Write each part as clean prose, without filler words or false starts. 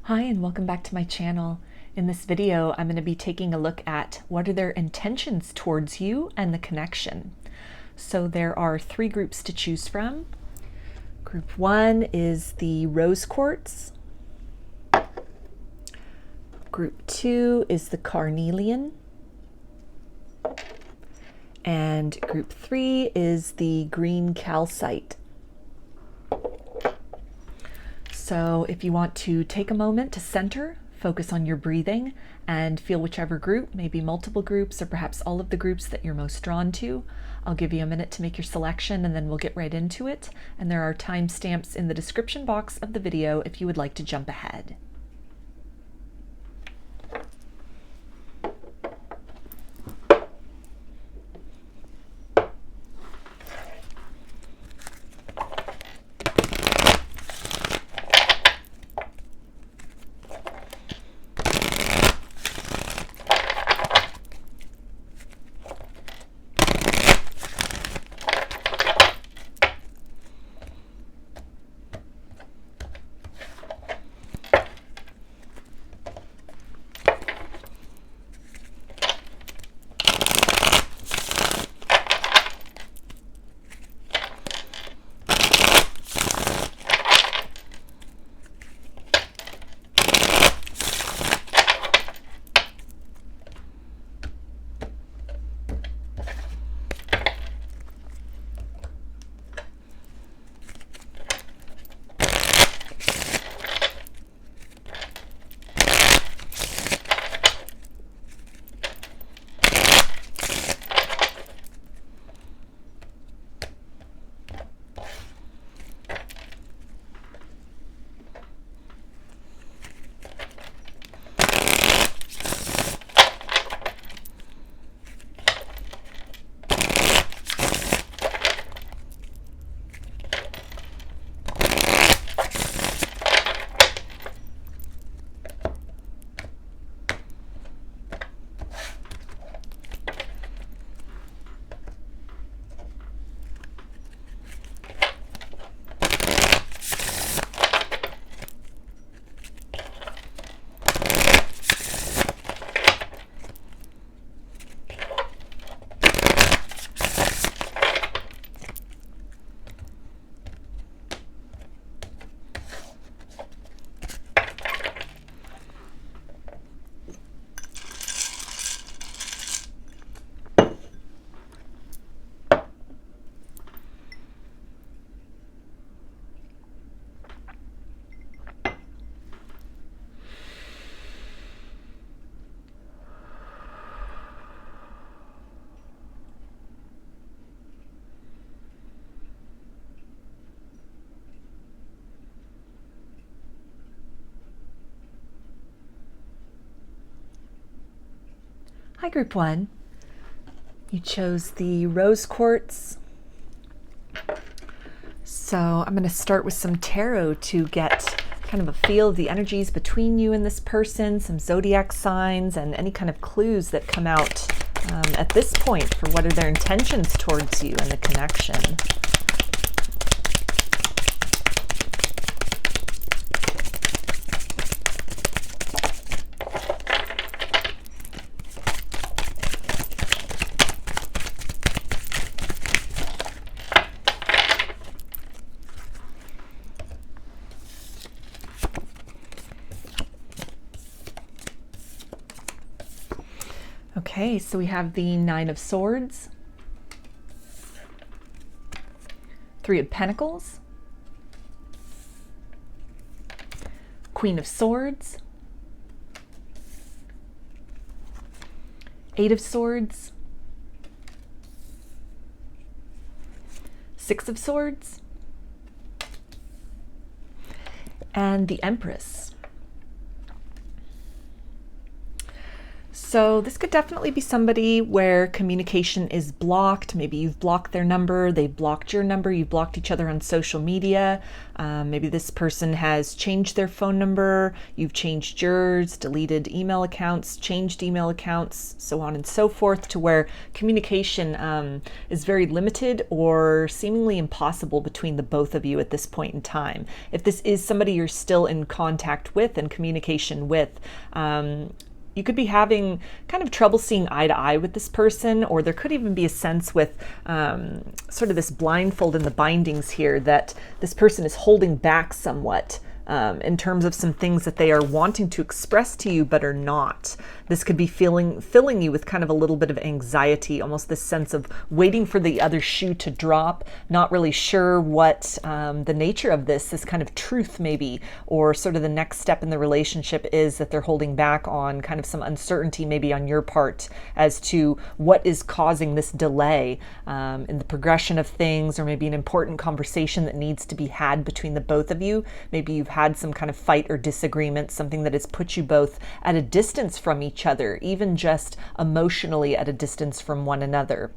Hi, and welcome back to my channel. In this video, I'm going to be taking a look at what are their intentions towards you and the connection. So there are three groups to choose from. Group 1 is the rose quartz. Group 2 is the carnelian. And group 3 is the green calcite. So if you want to take a moment to center, focus on your breathing, and feel whichever group, maybe multiple groups or perhaps all of the groups that you're most drawn to, I'll give you a minute to make your selection and then we'll get right into it. And there are timestamps in the description box of the video if you would like to jump ahead. Hi, Group 1. You chose the rose quartz. So I'm going to start with some tarot to get kind of a feel of the energies between you and this person, some zodiac signs, and any kind of clues that come out at this point for what are their intentions towards you and the connection. Okay, so we have the Nine of Swords, Three of Pentacles, Queen of Swords, Eight of Swords, Six of Swords, and the Empress. So this could definitely be somebody where communication is blocked. Maybe you've blocked their number, they've blocked your number, you've blocked each other on social media. Maybe this person has changed their phone number, you've changed yours, deleted email accounts, changed email accounts, so on and so forth, to where communication is very limited or seemingly impossible between the both of you at this point in time. If this is somebody you're still in contact with and communication with, you could be having kind of trouble seeing eye to eye with this person, or there could even be a sense with sort of this blindfold in the bindings here that this person is holding back somewhat in terms of some things that they are wanting to express to you but are not. This could be filling you with kind of a little bit of anxiety, almost this sense of waiting for the other shoe to drop, not really sure what the nature of this kind of truth maybe, or sort of the next step in the relationship is that they're holding back on, kind of some uncertainty maybe on your part as to what is causing this delay in the progression of things, or maybe an important conversation that needs to be had between the both of you. Maybe you've had some kind of fight or disagreement, something that has put you both at a distance from each other, even just emotionally at a distance from one another.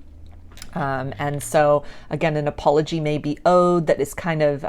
And so again, an apology may be owed that is kind of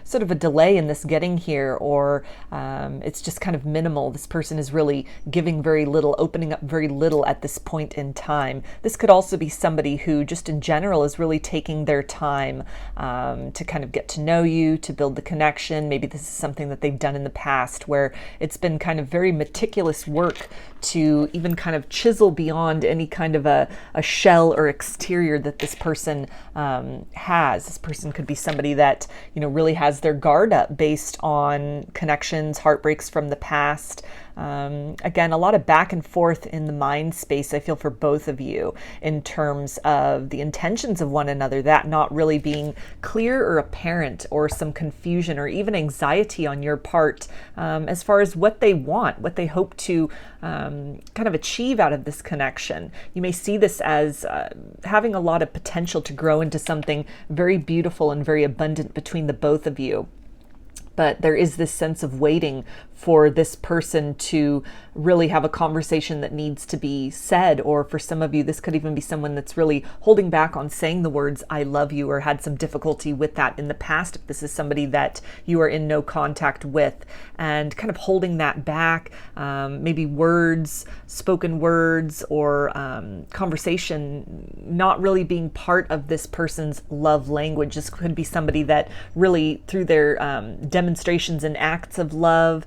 sort of a delay in this getting here, or it's just kind of minimal. This person is really giving very little, opening up very little at this point in time. This could also be somebody who just in general is really taking their time to kind of get to know you, to build the connection. Maybe this is something that they've done in the past where it's been kind of very meticulous work to even kind of chisel beyond any kind of a shell or exterior that this person has. This person could be somebody that, you know, really has their guard up based on connections, heartbreaks from the past. Again, a lot of back and forth in the mind space, I feel, for both of you in terms of the intentions of one another, that not really being clear or apparent, or some confusion or even anxiety on your part as far as what they want, what they hope to kind of achieve out of this connection. You may see this as having a lot of potential to grow into something very beautiful and very abundant between the both of you. But there is this sense of waiting for this person to really have a conversation that needs to be said. Or for some of you, this could even be someone that's really holding back on saying the words, I love you, or had some difficulty with that in the past. If this is somebody that you are in no contact with, and kind of holding that back, maybe words, spoken words, or conversation not really being part of this person's love language. This could be somebody that really, through their demonstrations and acts of love,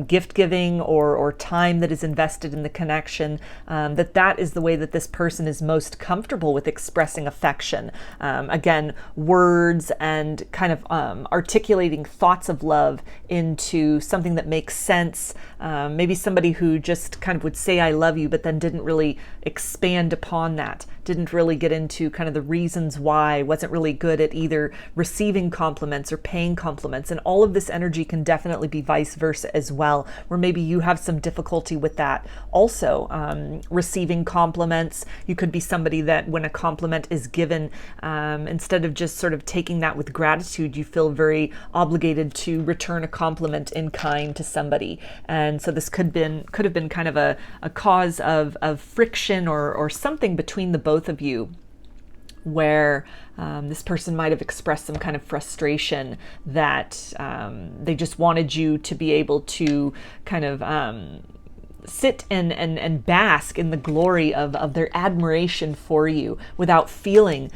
gift giving, or time that is invested in the connection, that is the way that this person is most comfortable with expressing affection. Again, words and kind of articulating thoughts of love into something that makes sense. Maybe somebody who just kind of would say I love you, but then didn't really expand upon that, didn't really get into kind of the reasons why, wasn't really good at either receiving compliments or paying compliments. And all of this energy can definitely be vice versa as well, where maybe you have some difficulty with that. Also, receiving compliments. You could be somebody that when a compliment is given, instead of just sort of taking that with gratitude, you feel very obligated to return a compliment in kind to somebody. And so this could have been kind of a cause of friction or something between the both of you, where this person might have expressed some kind of frustration that they just wanted you to be able to kind of sit and bask in the glory of their admiration for you without feeling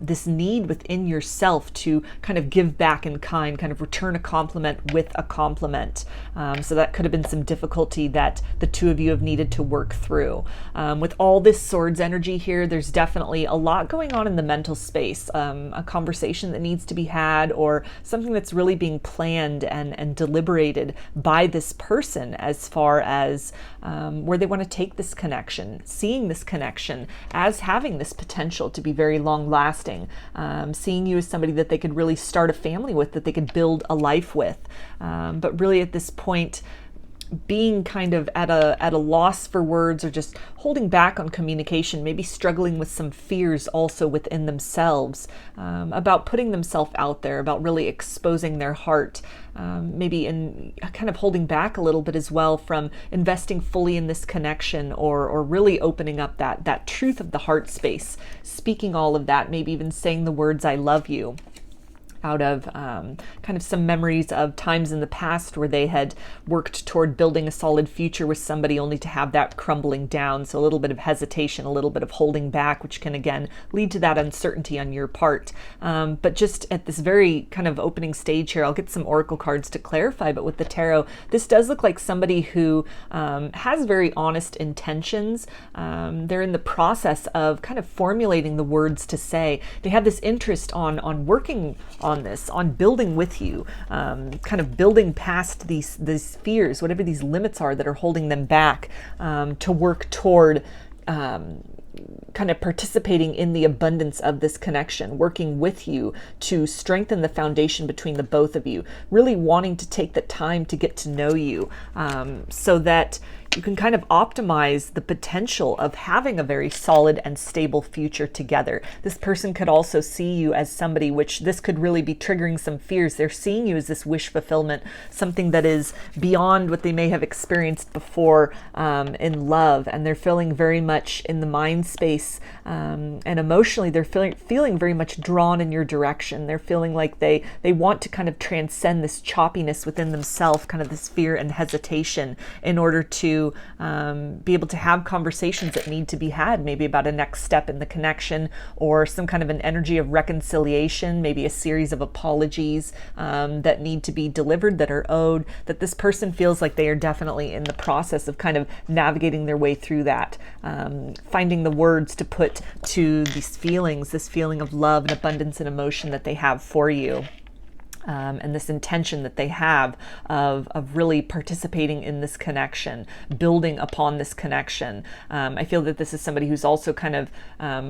this need within yourself to kind of give back in kind, kind of return a compliment with a compliment. So that could have been some difficulty that the two of you have needed to work through. With all this swords energy here, there's definitely a lot going on in the mental space, a conversation that needs to be had, or something that's really being planned and deliberated by this person as far as where they want to take this connection, seeing this connection as having this potential to be very long lasting, seeing you as somebody that they could really start a family with, that they could build a life with. But really at this point, being kind of at a loss for words, or just holding back on communication, maybe struggling with some fears also within themselves, about putting themselves out there, about really exposing their heart, maybe in kind of holding back a little bit as well from investing fully in this connection, or really opening up that truth of the heart space, speaking all of that, maybe even saying the words "I love you," out of kind of some memories of times in the past where they had worked toward building a solid future with somebody, only to have that crumbling down. So a little bit of hesitation, a little bit of holding back, which can again lead to that uncertainty on your part. But just at this very kind of opening stage here, I'll get some oracle cards to clarify, but with the tarot, this does look like somebody who has very honest intentions. They're in the process of kind of formulating the words to say. They have this interest on working on this, on building with you, kind of building past these fears, whatever these limits are that are holding them back, to work toward kind of participating in the abundance of this connection, working with you to strengthen the foundation between the both of you, really wanting to take the time to get to know you, so that you can kind of optimize the potential of having a very solid and stable future together. This person could also see you as somebody, which this could really be triggering some fears. They're seeing you as this wish fulfillment, something that is beyond what they may have experienced before in love, and they're feeling very much in the mind space, and emotionally they're feeling very much drawn in your direction. They're feeling like they want to kind of transcend this choppiness within themselves, kind of this fear and hesitation, in order to be able to have conversations that need to be had, maybe about a next step in the connection, or some kind of an energy of reconciliation, maybe a series of apologies that need to be delivered, that are owed, that this person feels like they are definitely in the process of kind of navigating their way through that, finding the words to put to these feelings, this feeling of love and abundance and emotion that they have for you. And this intention that they have of really participating in this connection, building upon this connection. I feel that this is somebody who's also kind of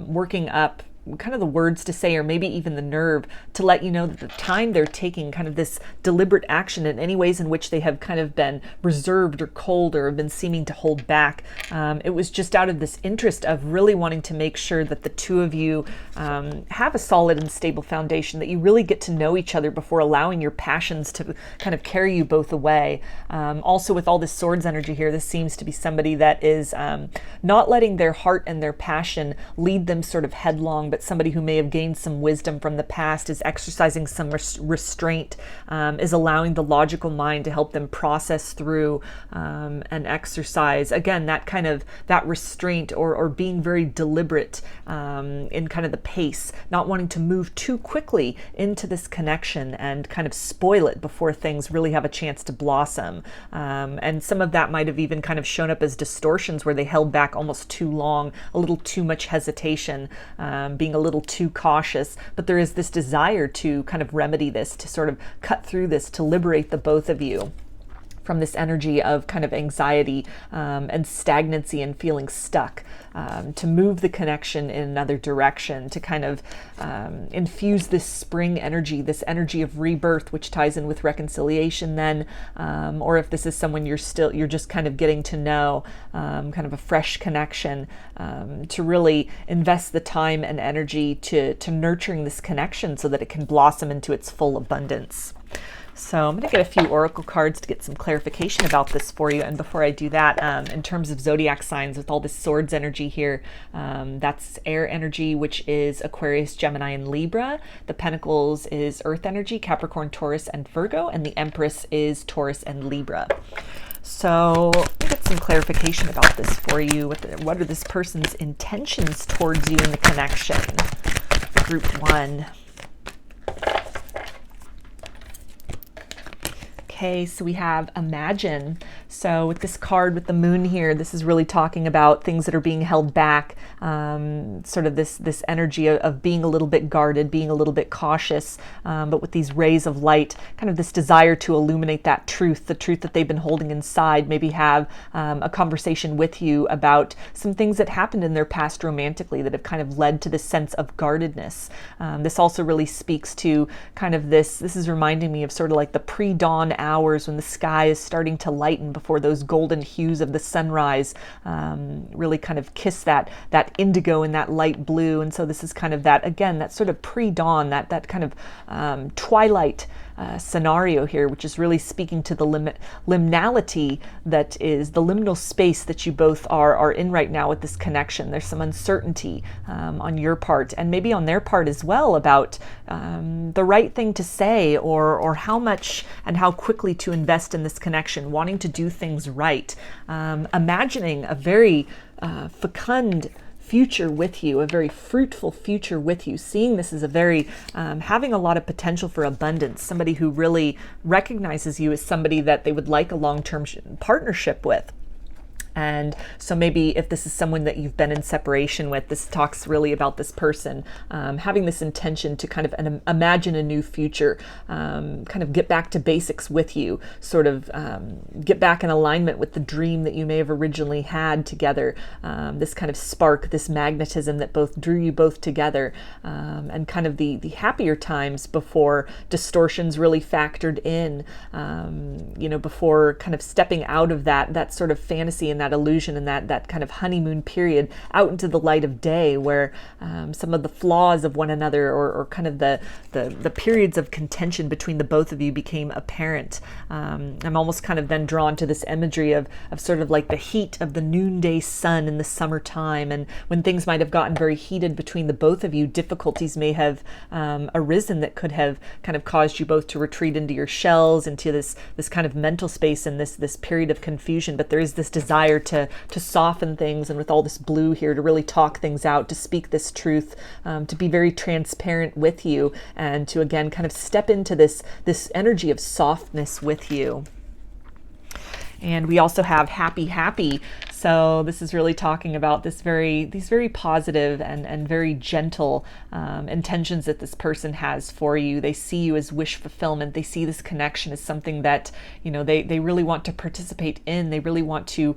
working up kind of the words to say, or maybe even the nerve to let you know that the time they're taking kind of this deliberate action in any ways in which they have kind of been reserved or cold, or have been seeming to hold back. It was just out of this interest of really wanting to make sure that the two of you have a solid and stable foundation, that you really get to know each other before allowing your passions to kind of carry you both away. Also, with all this swords energy here, this seems to be somebody that is not letting their heart and their passion lead them sort of headlong, but somebody who may have gained some wisdom from the past, is exercising some restraint, is allowing the logical mind to help them process through and exercise, again, that kind of that restraint, or being very deliberate in kind of the pace, not wanting to move too quickly into this connection and kind of spoil it before things really have a chance to blossom. And some of that might have even kind of shown up as distortions, where they held back almost too long, a little too much hesitation, being a little too cautious. But there is this desire to kind of remedy this, to sort of cut through this, to liberate the both of you from this energy of kind of anxiety and stagnancy and feeling stuck, to move the connection in another direction, to kind of infuse this spring energy, this energy of rebirth, which ties in with reconciliation then, or if this is someone you're just kind of getting to know, kind of a fresh connection, to really invest the time and energy to nurturing this connection so that it can blossom into its full abundance. So I'm going to get a few oracle cards to get some clarification about this for you. And before I do that, in terms of zodiac signs, with all this swords energy here, that's air energy, which is Aquarius, Gemini, and Libra. The pentacles is earth energy, Capricorn, Taurus, and Virgo. And the Empress is Taurus and Libra. So let me get some clarification about this for you. What are this person's intentions towards you in the connection? For group one. Okay, so we have imagine. So with this card with the moon here, this is really talking about things that are being held back, sort of this energy of being a little bit guarded, being a little bit cautious, but with these rays of light, kind of this desire to illuminate that truth, the truth that they've been holding inside, maybe have a conversation with you about some things that happened in their past romantically that have kind of led to this sense of guardedness. This also really speaks to kind of this is reminding me of sort of like the pre-dawn hour hours when the sky is starting to lighten before those golden hues of the sunrise really kind of kiss that indigo and that light blue. And so this is kind of that, again, that sort of pre-dawn, that kind of twilight scenario here, which is really speaking to the liminality that is the liminal space that you both are in right now with this connection. There's some uncertainty on your part and maybe on their part as well about the right thing to say or how much and how quickly to invest in this connection, wanting to do things right, imagining a very fecund future with you, a very fruitful future with you, seeing this as a very, having a lot of potential for abundance, somebody who really recognizes you as somebody that they would like a long-term partnership with. And so maybe if this is someone that you've been in separation with, this talks really about this person having this intention to kind of imagine a new future, kind of get back to basics with you, sort of get back in alignment with the dream that you may have originally had together, this kind of spark, this magnetism that both drew you both together, and kind of the happier times before distortions really factored in, before kind of stepping out of that sort of fantasy and that illusion and that kind of honeymoon period out into the light of day, where some of the flaws of one another or kind of the periods of contention between the both of you became apparent. I'm almost kind of then drawn to this imagery of sort of like the heat of the noonday sun in the summertime, and when things might have gotten very heated between the both of you, difficulties may have arisen that could have kind of caused you both to retreat into your shells, into this kind of mental space and this period of confusion. But there is this desire to soften things, and with all this blue here, to really talk things out, to speak this truth, to be very transparent with you, and to again kind of step into this energy of softness with you. And we also have happy. So this is really talking about these very positive and very gentle intentions that this person has for you. They see you as wish fulfillment. They see this connection as something that, they really want to participate in. They really want to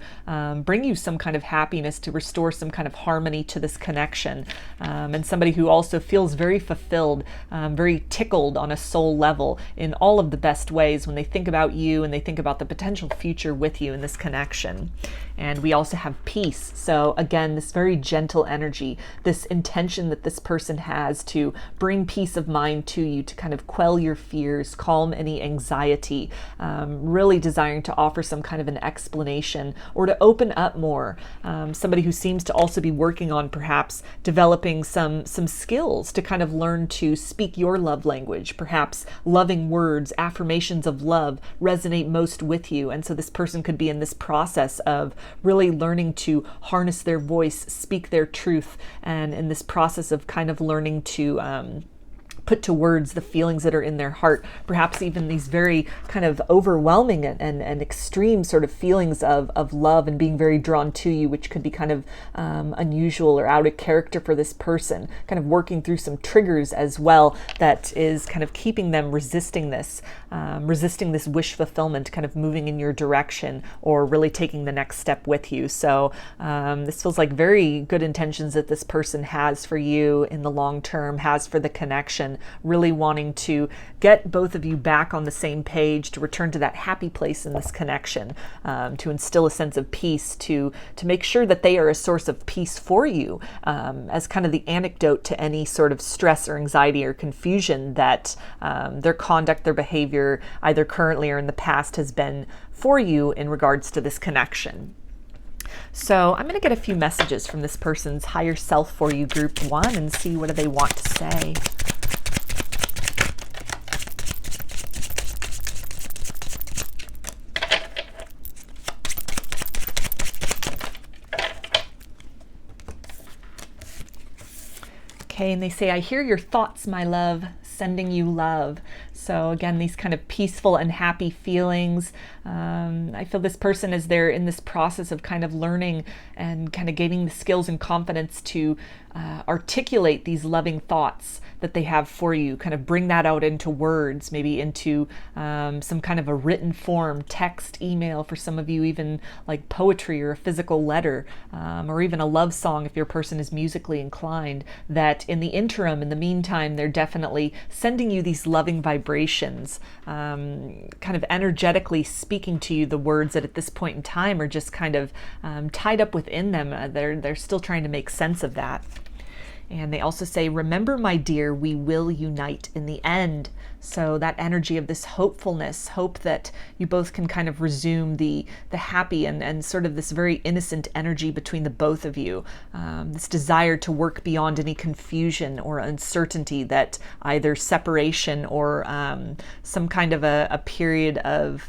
bring you some kind of happiness, to restore some kind of harmony to this connection. And somebody who also feels very fulfilled, very tickled on a soul level in all of the best ways when they think about you and they think about the potential future with you in this connection. And we also have peace. So again, this very gentle energy, this intention that this person has to bring peace of mind to you, to kind of quell your fears, calm any anxiety, really desiring to offer some kind of an explanation or to open up more. Somebody who seems to also be working on perhaps developing some skills to kind of learn to speak your love language. Perhaps loving words, affirmations of love resonate most with you. And so this person could be in this process of really learning to harness their voice, speak their truth, and in this process of kind of learning to put to words the feelings that are in their heart, perhaps even these very kind of overwhelming and extreme sort of feelings of love and being very drawn to you, which could be kind of unusual or out of character for this person, kind of working through some triggers as well that is kind of keeping them resisting this wish fulfillment, kind of moving in your direction or really taking the next step with you. So this feels like very good intentions that this person has for you in the long term, has for the connection, really wanting to get both of you back on the same page, to return to that happy place in this connection, to instill a sense of peace, to make sure that they are a source of peace for you, as kind of the antidote to any sort of stress or anxiety or confusion that their conduct, their behavior, either currently or in the past, has been for you in regards to this connection. So I'm going to get a few messages from this person's higher self for you, group one, and see what do they want to say. Okay, and they say, I hear your thoughts, my love, sending you love. So again, these kind of peaceful and happy feelings. I feel this person, as they're in this process of kind of learning and kind of gaining the skills and confidence to articulate these loving thoughts that they have for you, kind of bring that out into words, maybe into some kind of a written form, text, email, for some of you even like poetry or a physical letter, or even a love song if your person is musically inclined, that in the interim, in the meantime, they're definitely sending you these loving vibrations, kind of energetically speaking to you the words that at this point in time are just kind of tied up within them. They're still trying to make sense of that. And they also say, remember, my dear, we will unite in the end. So that energy of this hopefulness, hope that you both can kind of resume the happy and sort of this very innocent energy between the both of you. This desire to work beyond any confusion or uncertainty that either separation or some kind of a period of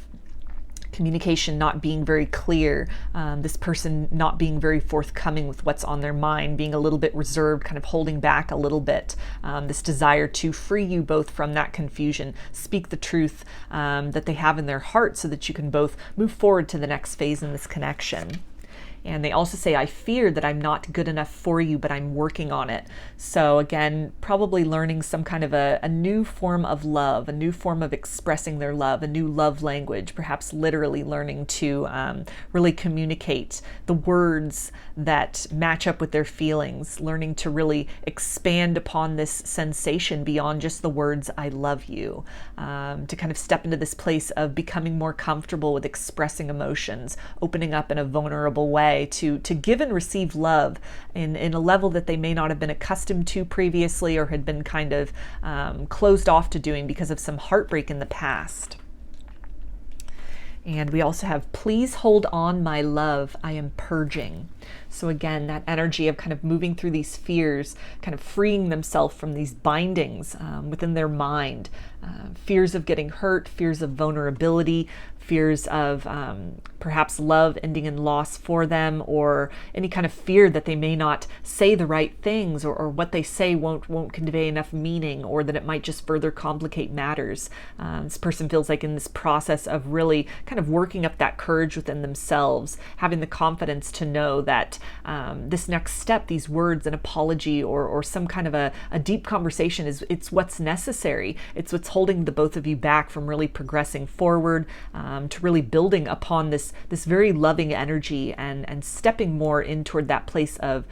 communication not being very clear, this person not being very forthcoming with what's on their mind, being a little bit reserved, kind of holding back a little bit, this desire to free you both from that confusion, speak the truth that they have in their heart so that you can both move forward to the next phase in this connection. And they also say, I fear that I'm not good enough for you, but I'm working on it. So again, probably learning some kind of a new form of love, a new form of expressing their love, a new love language, perhaps literally learning to really communicate the words that match up with their feelings, learning to really expand upon this sensation beyond just the words, I love you, to kind of step into this place of becoming more comfortable with expressing emotions, opening up in a vulnerable way, to give and receive love in a level that they may not have been accustomed to previously or had been kind of closed off to doing because of some heartbreak in the past. And we also have, please hold on, my love, I am purging. So again, that energy of kind of moving through these fears, kind of freeing themselves from these bindings within their mind, fears of getting hurt, fears of vulnerability, fears of perhaps love ending in loss for them, or any kind of fear that they may not say the right things, or what they say won't convey enough meaning, or that it might just further complicate matters. This person feels like in this process of really kind of working up that courage within themselves, having the confidence to know that this next step, these words, an apology, or some kind of a deep conversation, it's what's necessary. It's what's holding the both of you back from really progressing forward, to really building upon this very loving energy and stepping more in toward that place of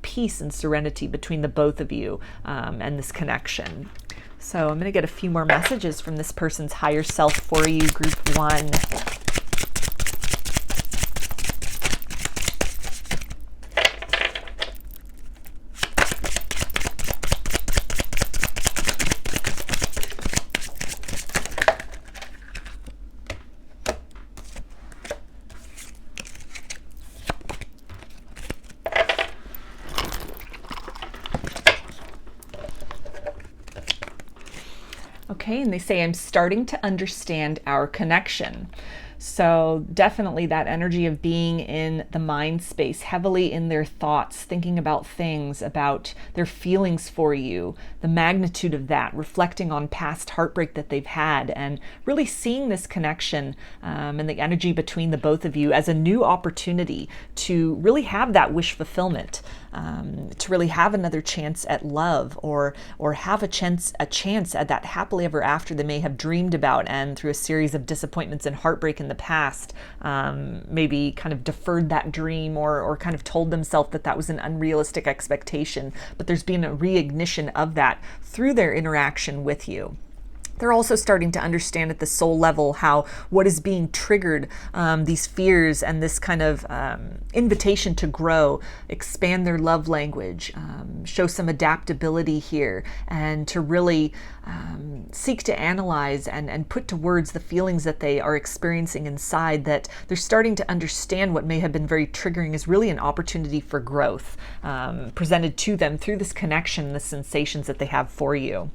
peace and serenity between the both of you, and this connection. So I'm going to get a few more messages from this person's higher self for you, group 1. Okay, and they say, I'm starting to understand our connection. So definitely that energy of being in the mind space, heavily in their thoughts, thinking about things, about their feelings for you, the magnitude of that, reflecting on past heartbreak that they've had, and really seeing this connection and the energy between the both of you as a new opportunity to really have that wish fulfillment, to really have another chance at love, or have a chance at that happily ever after they may have dreamed about, and through a series of disappointments and heartbreak in the past, maybe kind of deferred that dream, or kind of told themselves that was an unrealistic expectation, but there's been a reignition of that through their interaction with you. They're also starting to understand at the soul level how what is being triggered, these fears and this kind of invitation to grow, expand their love language, show some adaptability here, and to really seek to analyze and put to words the feelings that they are experiencing inside, that they're starting to understand what may have been very triggering is really an opportunity for growth, presented to them through this connection, the sensations that they have for you.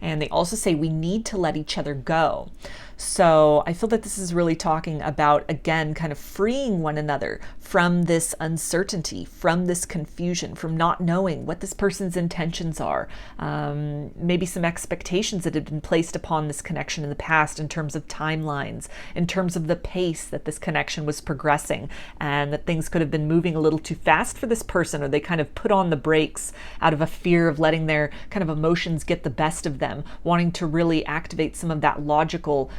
And they also say we need to let each other go. So I feel that this is really talking about, again, kind of freeing one another from this uncertainty, from this confusion, from not knowing what this person's intentions are. Maybe some expectations that had been placed upon this connection in the past in terms of timelines, in terms of the pace that this connection was progressing, and that things could have been moving a little too fast for this person, or they kind of put on the brakes out of a fear of letting their kind of emotions get the best of them, wanting to really activate some of that logical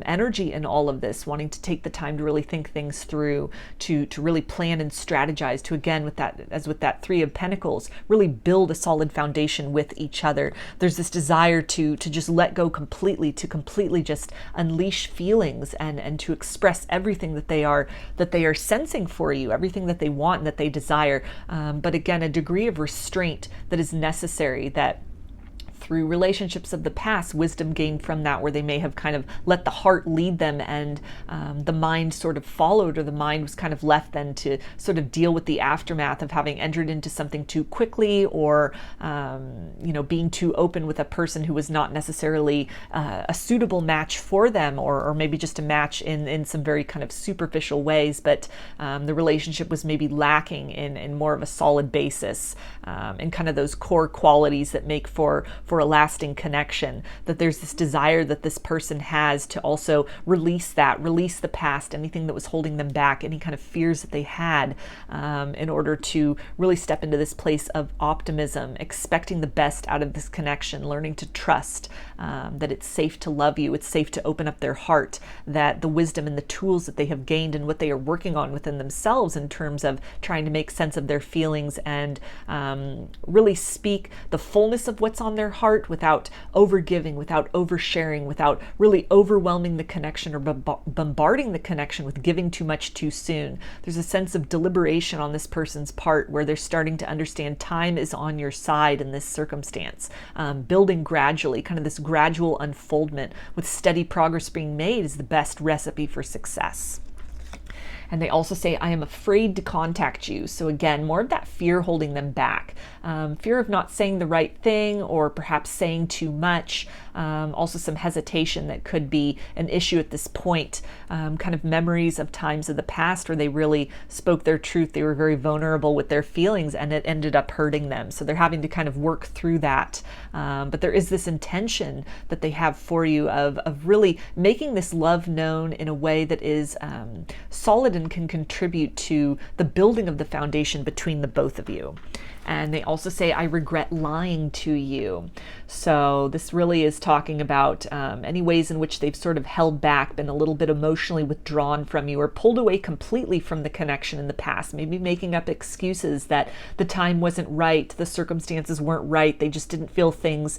energy in all of this, wanting to take the time to really think things through, to really plan and strategize, to, again, with that, as with that Three of Pentacles, really build a solid foundation with each other. There's this desire to just let go completely, to completely just unleash feelings and to express everything that they are sensing for you, everything that they want and that they desire. But again, a degree of restraint that is necessary, that through relationships of the past, wisdom gained from that, where they may have kind of let the heart lead them and the mind sort of followed, or the mind was kind of left then to sort of deal with the aftermath of having entered into something too quickly, or being too open with a person who was not necessarily a suitable match for them, or maybe just a match in some very kind of superficial ways, but the relationship was maybe lacking in more of a solid basis, and kind of those core qualities that make for a lasting connection. That there's this desire that this person has to also release the past, anything that was holding them back, any kind of fears that they had, in order to really step into this place of optimism, expecting the best out of this connection, learning to trust that it's safe to love you, it's safe to open up their heart, that the wisdom and the tools that they have gained and what they are working on within themselves in terms of trying to make sense of their feelings and really speak the fullness of what's on their heart without overgiving, without oversharing, without really overwhelming the connection or bombarding the connection with giving too much too soon. There's a sense of deliberation on this person's part where they're starting to understand time is on your side in this circumstance. Building gradually, kind of this gradual unfoldment with steady progress being made is the best recipe for success. And they also say, I am afraid to contact you. So again, more of that fear holding them back. Fear of not saying the right thing, or perhaps saying too much. Also some hesitation that could be an issue at this point. Kind of memories of times of the past where they really spoke their truth. They were very vulnerable with their feelings and it ended up hurting them. So they're having to kind of work through that. But there is this intention that they have for you of really making this love known in a way that is solid and can contribute to the building of the foundation between the both of you. And they also say, I regret lying to you. So this really is talking about any ways in which they've sort of held back, been a little bit emotionally withdrawn from you, or pulled away completely from the connection in the past, maybe making up excuses that the time wasn't right, the circumstances weren't right, they just didn't feel things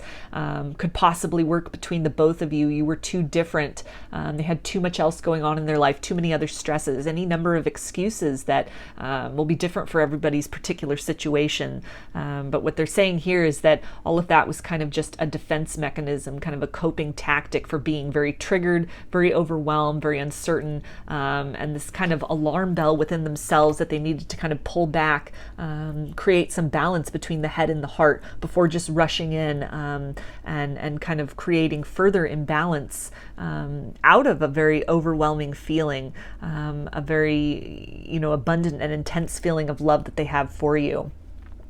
could possibly work between the both of you. You were too different. They had too much else going on in their life, too many other stresses, any number of excuses that will be different for everybody's particular situation. But what they're saying here is that all of that was kind of just a defense mechanism, kind of a coping tactic for being very triggered, very overwhelmed, very uncertain, and this kind of alarm bell within themselves that they needed to kind of pull back, create some balance between the head and the heart before just rushing in and kind of creating further imbalance out of a very overwhelming feeling, a very, abundant and intense feeling of love that they have for you.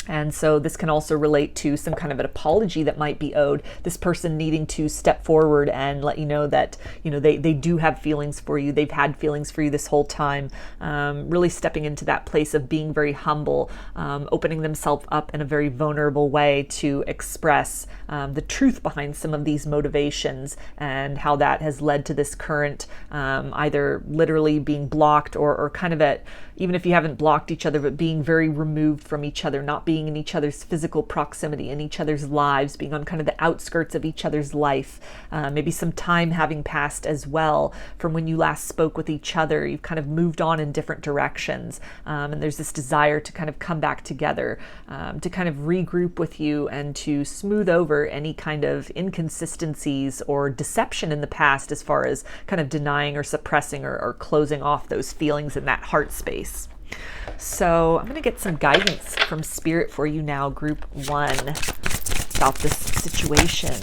And so this can also relate to some kind of an apology that might be owed, this person needing to step forward and let you know that, they do have feelings for you. They've had feelings for you this whole time, really stepping into that place of being very humble, opening themselves up in a very vulnerable way to express the truth behind some of these motivations and how that has led to this current either literally being blocked or kind of at, even if you haven't blocked each other, but being very removed from each other, not being in each other's physical proximity, in each other's lives, being on kind of the outskirts of each other's life. Maybe some time having passed as well from when you last spoke with each other. You've kind of moved on in different directions. And there's this desire to kind of come back together, to kind of regroup with you and to smooth over any kind of inconsistencies or deception in the past as far as kind of denying or suppressing or closing off those feelings in that heart space. So I'm going to get some guidance from Spirit for you now, Group 1, about this situation.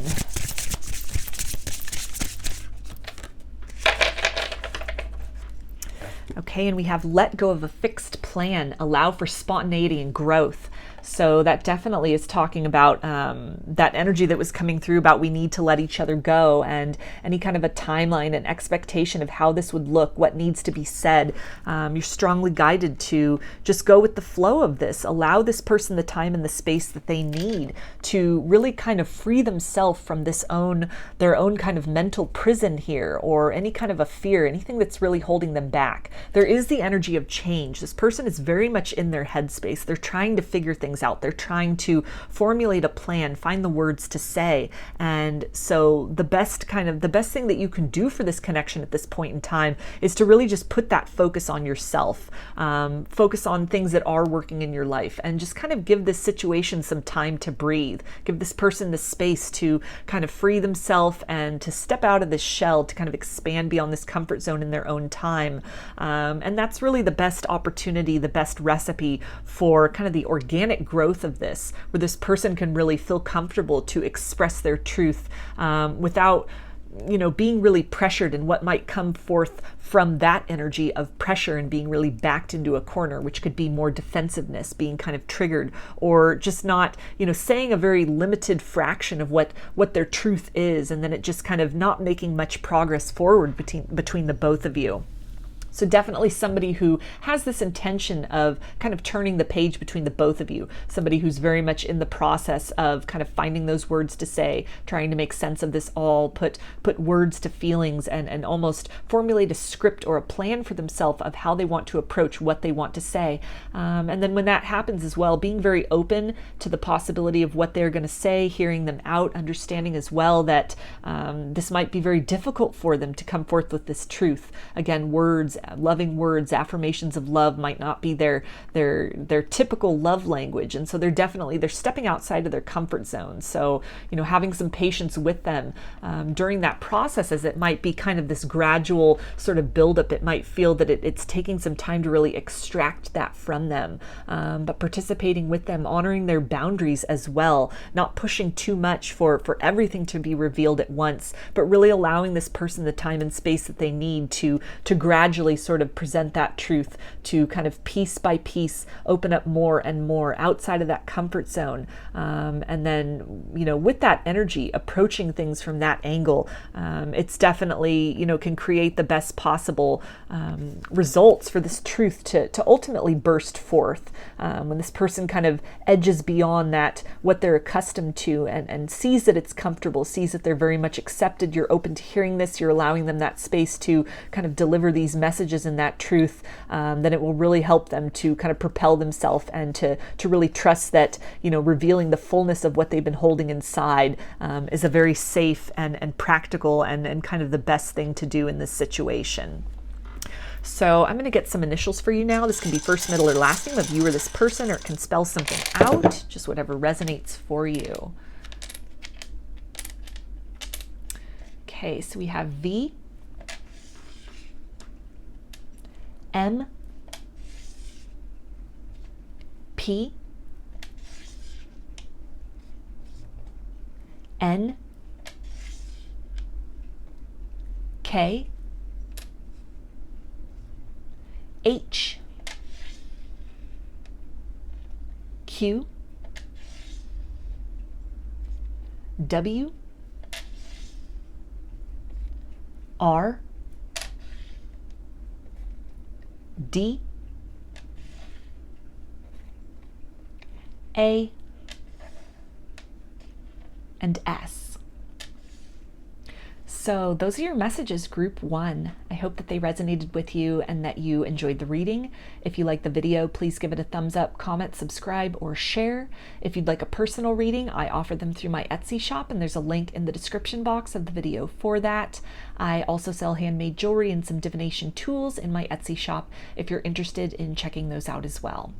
Okay, and we have let go of a fixed plan, allow for spontaneity and growth. So that definitely is talking about that energy that was coming through about we need to let each other go, and any kind of a timeline and expectation of how this would look, what needs to be said. You're strongly guided to just go with the flow of this. Allow this person the time and the space that they need to really kind of free themselves from their own kind of mental prison here, or any kind of a fear, anything that's really holding them back. There is the energy of change. This person is very much in their headspace. They're trying to figure things out. They're trying to formulate a plan, find the words to say. And so the best thing that you can do for this connection at this point in time is to really just put that focus on yourself, focus on things that are working in your life, and just kind of give this situation some time to breathe. Give this person the space to kind of free themselves and to step out of this shell, to kind of expand beyond this comfort zone in their own time. And that's really the best opportunity, the best recipe for kind of the organic growth of this, where this person can really feel comfortable to express their truth without being really pressured in what might come forth from that energy of pressure and being really backed into a corner, which could be more defensiveness, being kind of triggered, or just not, saying a very limited fraction of what their truth is, and then it just kind of not making much progress forward between the both of you. So definitely somebody who has this intention of kind of turning the page between the both of you. Somebody who's very much in the process of kind of finding those words to say, trying to make sense of this all, put words to feelings, and almost formulate a script or a plan for themselves of how they want to approach what they want to say. And then when that happens as well, being very open to the possibility of what they're going to say, hearing them out, understanding as well that this might be very difficult for them to come forth with this truth. Again, words, loving words, affirmations of love might not be their typical love language, and so they're stepping outside of their comfort zone. So having some patience with them during that process, as it might be kind of this gradual sort of buildup. It might feel that it's taking some time to really extract that from them, but participating with them, honoring their boundaries as well, not pushing too much for everything to be revealed at once, but really allowing this person the time and space that they need to gradually sort of present that truth, to kind of piece by piece open up more and more outside of that comfort zone. And then, with that energy, approaching things from that angle, it's definitely, can create the best possible results for this truth to ultimately burst forth. When this person kind of edges beyond that, what they're accustomed to, and sees that it's comfortable, sees that they're very much accepted, you're open to hearing this, you're allowing them that space to kind of deliver these messages and that truth, then it will really help them to kind of propel themselves and to really trust that, revealing the fullness of what they've been holding inside is a very safe and practical and kind of the best thing to do in this situation. So I'm going to get some initials for you now. This can be first, middle, or last name of you or this person, or it can spell something out, just whatever resonates for you. Okay, so we have V, M, P, N, K, H, Q, W, R, D, A, and S. So those are your messages, group 1. I hope that they resonated with you and that you enjoyed the reading. If you like the video, please give it a thumbs up, comment, subscribe, or share. If you'd like a personal reading, I offer them through my Etsy shop, and there's a link in the description box of the video for that. I also sell handmade jewelry and some divination tools in my Etsy shop if you're interested in checking those out as well.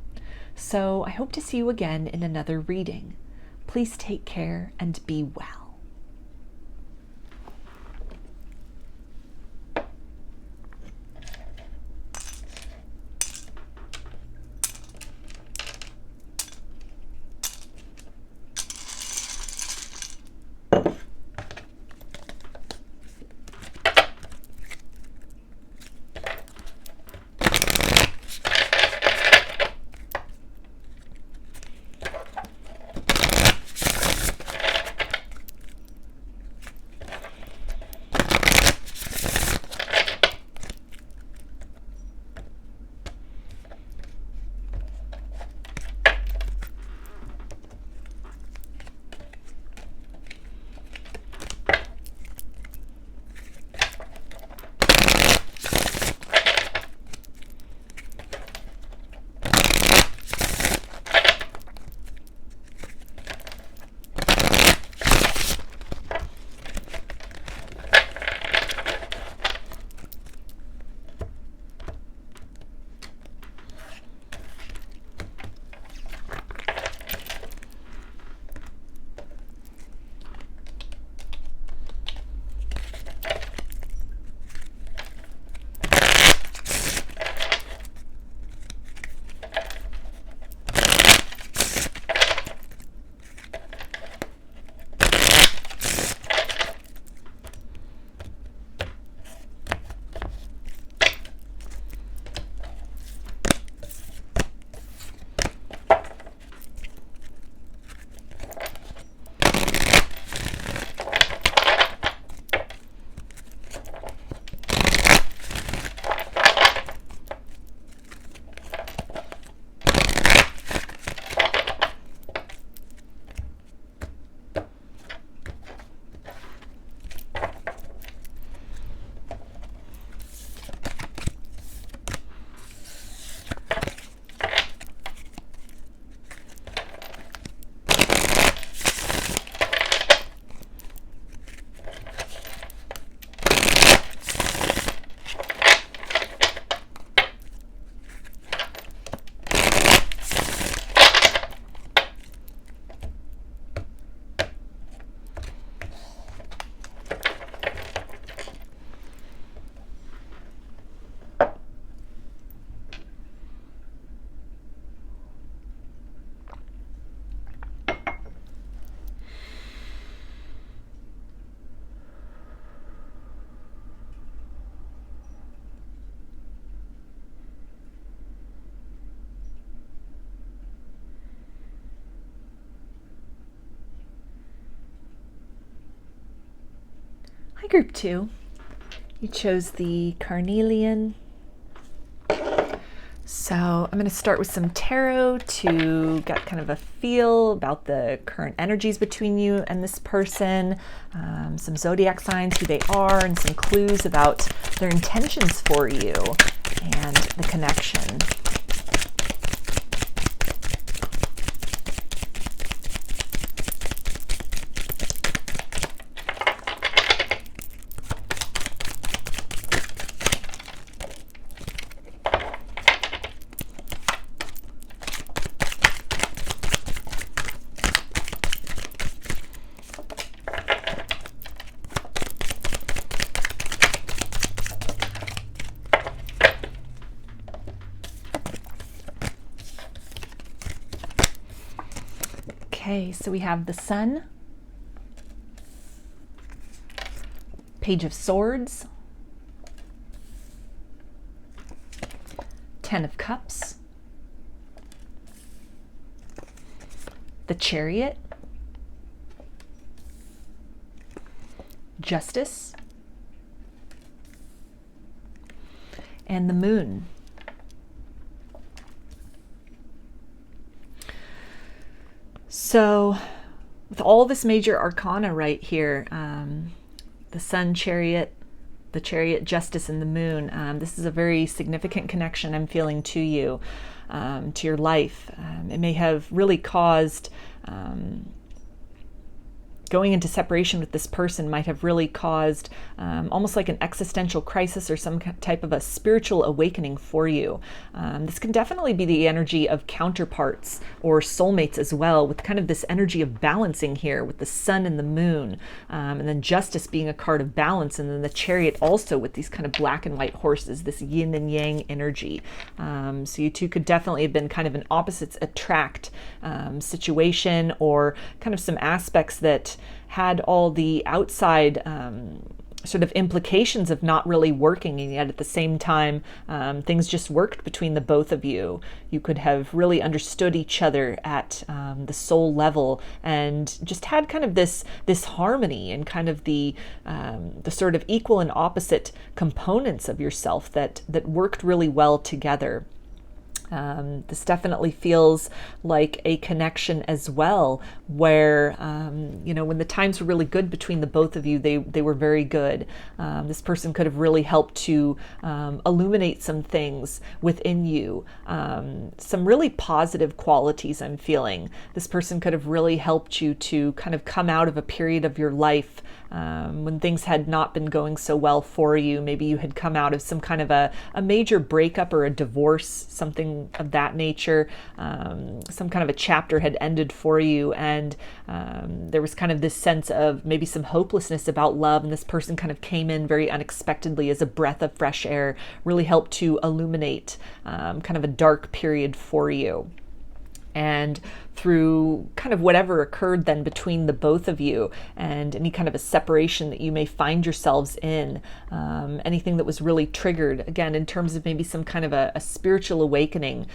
So I hope to see you again in another reading. Please take care and be well. Hi, group 2. You chose the Carnelian. So I'm going to start with some tarot to get kind of a feel about the current energies between you and this person, some zodiac signs, who they are, and some clues about their intentions for you and the connection. Okay, so we have the Sun, Page of Swords, Ten of Cups, the Chariot, Justice, and the Moon. So with all this major arcana right here, the Sun, Chariot, the Chariot, Justice, and the Moon, this is a very significant connection I'm feeling to you, to your life. It may have really caused, going into separation with this person might have really caused almost like an existential crisis or some type of a spiritual awakening for you. This can definitely be the energy of counterparts or soulmates as well, with kind of this energy of balancing here with the Sun and the Moon, and then Justice being a card of balance, and then the Chariot also with these kind of black and white horses, this yin and yang energy. So you two could definitely have been kind of an opposites attract situation, or kind of some aspects that had all the outside sort of implications of not really working, and yet at the same time things just worked between the both of you. You could have really understood each other at the soul level, and just had kind of this harmony and kind of the sort of equal and opposite components of yourself that worked really well together. This definitely feels like a connection as well, where, when the times were really good between the both of you, they were very good. This person could have really helped to illuminate some things within you, some really positive qualities I'm feeling. This person could have really helped you to kind of come out of a period of your life when things had not been going so well for you. Maybe you had come out of some kind of a major breakup or a divorce, something of that nature. Some kind of a chapter had ended for you, and there was kind of this sense of maybe some hopelessness about love, and this person kind of came in very unexpectedly as a breath of fresh air, really helped to illuminate kind of a dark period for you. And through kind of whatever occurred then between the both of you, and any kind of a separation that you may find yourselves in, anything that was really triggered, again, in terms of maybe some kind of a spiritual awakening,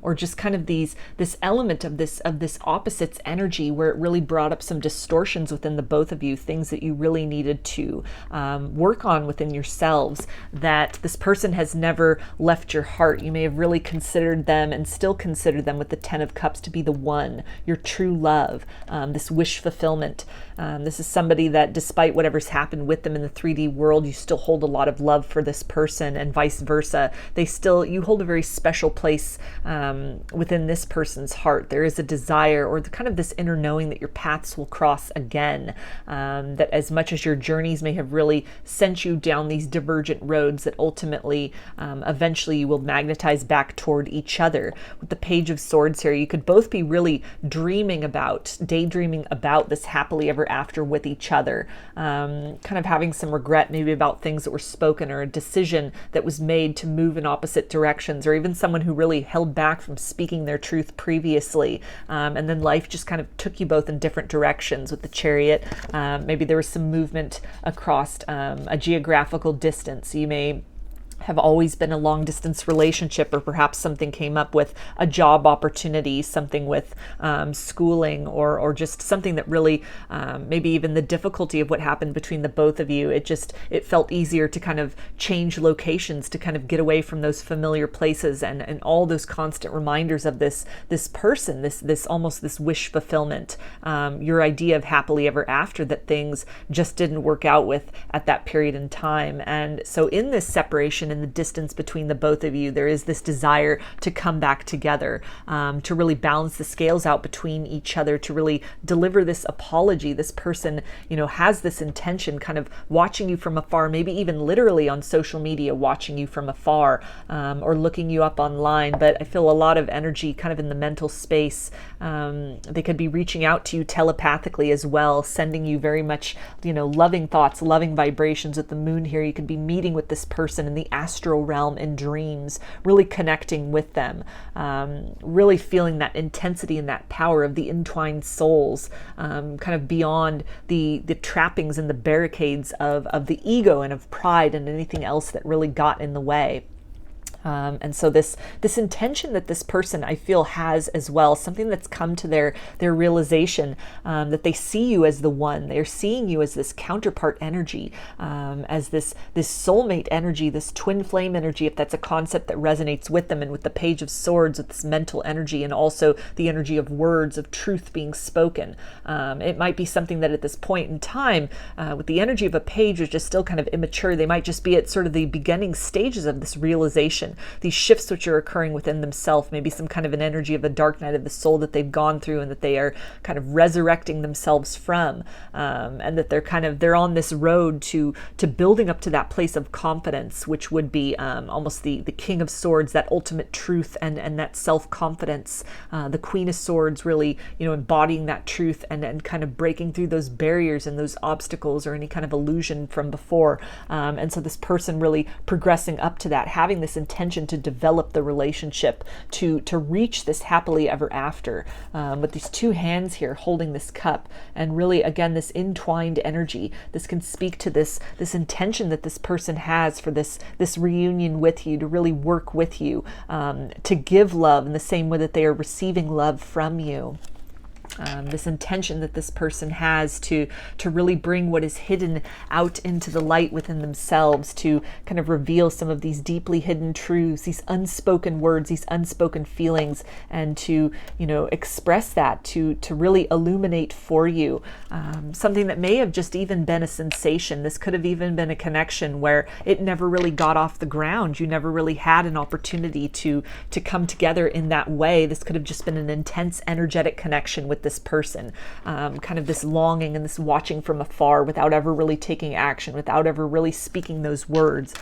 or just kind of this element of this opposites energy, where it really brought up some distortions within the both of you, things that you really needed to work on within yourselves, that this person has never left your heart. You may have really considered them, and still consider them, with the Ten of Cups, to be the one, your true love, this wish fulfillment. This is somebody that, despite whatever's happened with them in the 3D world, you still hold a lot of love for this person, and vice versa. You hold a very special place within this person's heart. There is a desire, or kind of this inner knowing, that your paths will cross again, that as much as your journeys may have really sent you down these divergent roads, that ultimately, eventually you will magnetize back toward each other. With the Page of Swords here, you could both be really daydreaming about this happily ever after with each other, kind of having some regret maybe about things that were spoken, or a decision that was made to move in opposite directions, or even someone who really held back from speaking their truth previously, and then life just kind of took you both in different directions. With the Chariot, maybe there was some movement across a geographical distance. You may have always been a long distance relationship, or perhaps something came up with a job opportunity, something with schooling, or just something that really, maybe even the difficulty of what happened between the both of you. It felt easier to kind of change locations, to kind of get away from those familiar places and all those constant reminders of this person, this almost this wish fulfillment, your idea of happily ever after that things just didn't work out with at that period in time. And so in this separation, in the distance between the both of you, there is this desire to come back together, to really balance the scales out between each other, to really deliver this apology. This person, has this intention, kind of watching you from afar, maybe even literally on social media, watching you from afar, or looking you up online. But I feel a lot of energy kind of in the mental space. They could be reaching out to you telepathically as well, sending you very much, loving thoughts, loving vibrations. With the moon here, you could be meeting with this person in the astral realm in dreams, really connecting with them, really feeling that intensity and that power of the entwined souls, kind of beyond the trappings and the barricades of the ego and of pride and anything else that really got in the way. And so this intention that this person, I feel, has as well, something that's come to their realization, that they see you as the one. They're seeing you as this counterpart energy, as this soulmate energy, this twin flame energy, if that's a concept that resonates with them, and with the Page of Swords, with this mental energy, and also the energy of words, of truth being spoken. It might be something that at this point in time, with the energy of a page, is just still kind of immature. They might just be at sort of the beginning stages of this realization, these shifts which are occurring within themselves, maybe some kind of an energy of a dark night of the soul that they've gone through and that they are kind of resurrecting themselves from, and that they're on this road to building up to that place of confidence, which would be almost the King of Swords, that ultimate truth and that self-confidence, the Queen of Swords, really embodying that truth and kind of breaking through those barriers and those obstacles or any kind of illusion from before. And so this person really progressing up to that, having this intention to develop the relationship, to reach this happily ever after, with these two hands here holding this cup, and really again this entwined energy. This can speak to this intention that this person has for this reunion with you, to really work with you, to give love in the same way that they are receiving love from you. This intention that this person has to really bring what is hidden out into the light within themselves, to kind of reveal some of these deeply hidden truths, these unspoken words, these unspoken feelings, and to express that, to really illuminate for you something that may have just even been a sensation. This could have even been a connection where it never really got off the ground. You never really had an opportunity to come together in that way. This could have just been an intense energetic connection with this person, kind of this longing and this watching from afar without ever really taking action, without ever really speaking those words,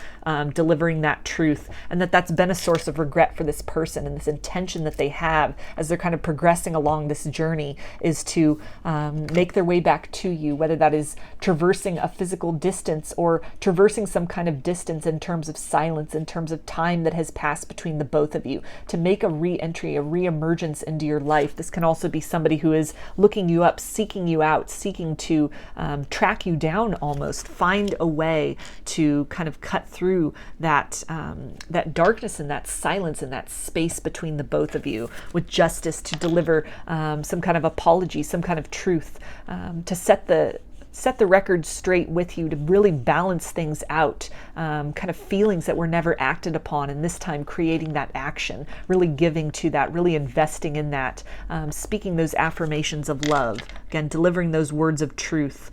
delivering that truth, and that's been a source of regret for this person. And this intention that they have as they're kind of progressing along this journey is to make their way back to you, whether that is traversing a physical distance or traversing some kind of distance in terms of silence, in terms of time that has passed between the both of you, to make a re-entry, a re-emergence into your life. This can also be somebody who is looking you up, seeking you out, seeking to track you down, almost find a way to kind of cut through that darkness and that silence and that space between the both of you, with justice, to deliver some kind of apology, some kind of truth, to set the record straight with you, to really balance things out, kind of feelings that were never acted upon, and this time creating that action, really giving to that, really investing in that, speaking those affirmations of love, again, delivering those words of truth,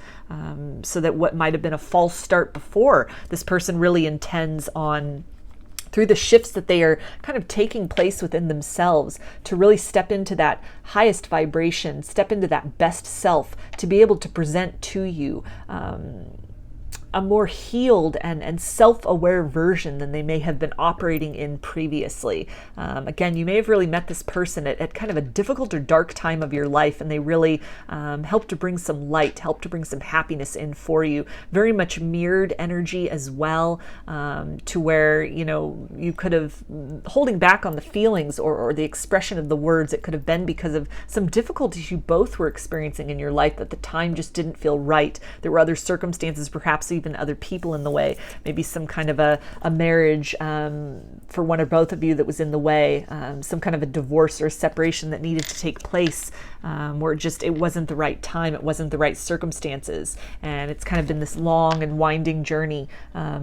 so that what might have been a false start before, this person really intends on, through the shifts that they are kind of taking place within themselves, to really step into that highest vibration, step into that best self, to be able to present to you a more healed and self-aware version than they may have been operating in previously. Again, you may have really met this person at kind of a difficult or dark time of your life, and they really helped to bring some light, helped to bring some happiness in for you. Very much mirrored energy as well, to where, you could have, holding back on the feelings or the expression of the words, it could have been because of some difficulties you both were experiencing in your life, that the time just didn't feel right. There were other circumstances, perhaps even even other people in the way, maybe some kind of a marriage for one or both of you that was in the way, some kind of a divorce or a separation that needed to take place, where it wasn't the right time, it wasn't the right circumstances, and it's kind of been this long and winding journey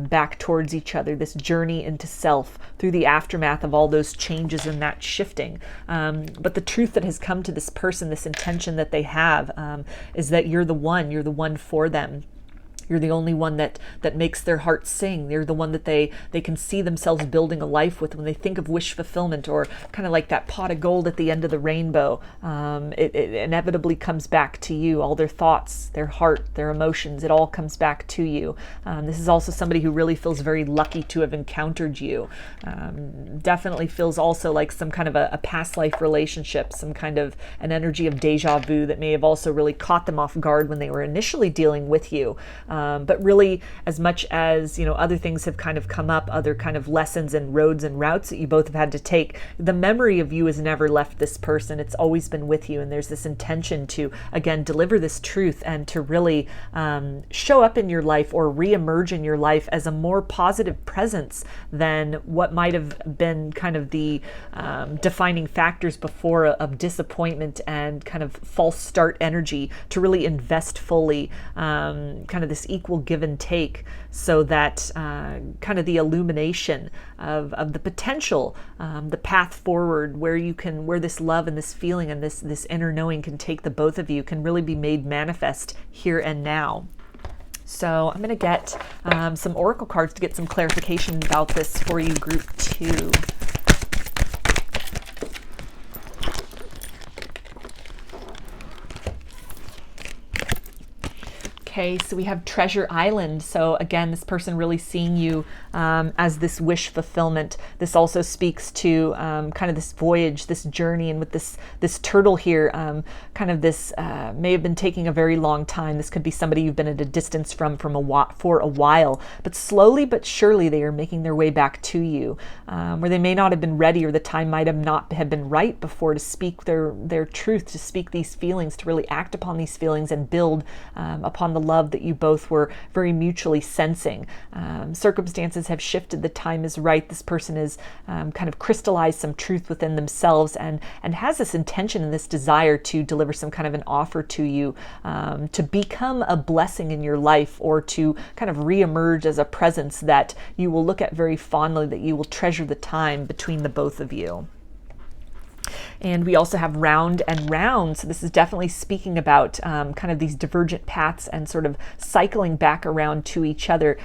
back towards each other, this journey into self through the aftermath of all those changes and that shifting. But the truth that has come to this person, this intention that they have, is that you're the one for them. You're the only one that makes their heart sing. You're the one that they can see themselves building a life with. When they think of wish fulfillment, or kind of like that pot of gold at the end of the rainbow, it inevitably comes back to you. All their thoughts, their heart, their emotions, it all comes back to you. This is also somebody who really feels very lucky to have encountered you. Definitely feels also like some kind of a past life relationship, some kind of an energy of deja vu that may have also really caught them off guard when they were initially dealing with you. But really, as much as, other things have kind of come up, other kind of lessons and roads and routes that you both have had to take, the memory of you has never left this person. It's always been with you. And there's this intention to, again, deliver this truth and to really show up in your life or reemerge in your life as a more positive presence than what might have been kind of the defining factors before of disappointment and kind of false start energy, to really invest fully, kind of this equal give and take, so that kind of the illumination of the potential, the path forward, where this love and this feeling and this inner knowing can take the both of you, can really be made manifest here and now. So I'm going to get some oracle cards to get some clarification about this for you, group 2. Okay, so we have Treasure Island. So again, this person really seeing you as this wish fulfillment. This also speaks to kind of this voyage, this journey, and with this turtle here, kind of this may have been taking a very long time. This could be somebody you've been at a distance for a while, but slowly but surely they are making their way back to you, where they may not have been ready, or the time might have not have been right before to speak their truth, to speak these feelings, to really act upon these feelings and build upon the love that you both were very mutually sensing. Circumstances have shifted. The time is right. This person is kind of crystallized some truth within themselves and has this intention and this desire to deliver some kind of an offer to you, to become a blessing in your life, or to kind of reemerge as a presence that you will look at very fondly, that you will treasure the time between the both of you. And we also have round and round. So this is definitely speaking about kind of these divergent paths and sort of cycling back around to each other.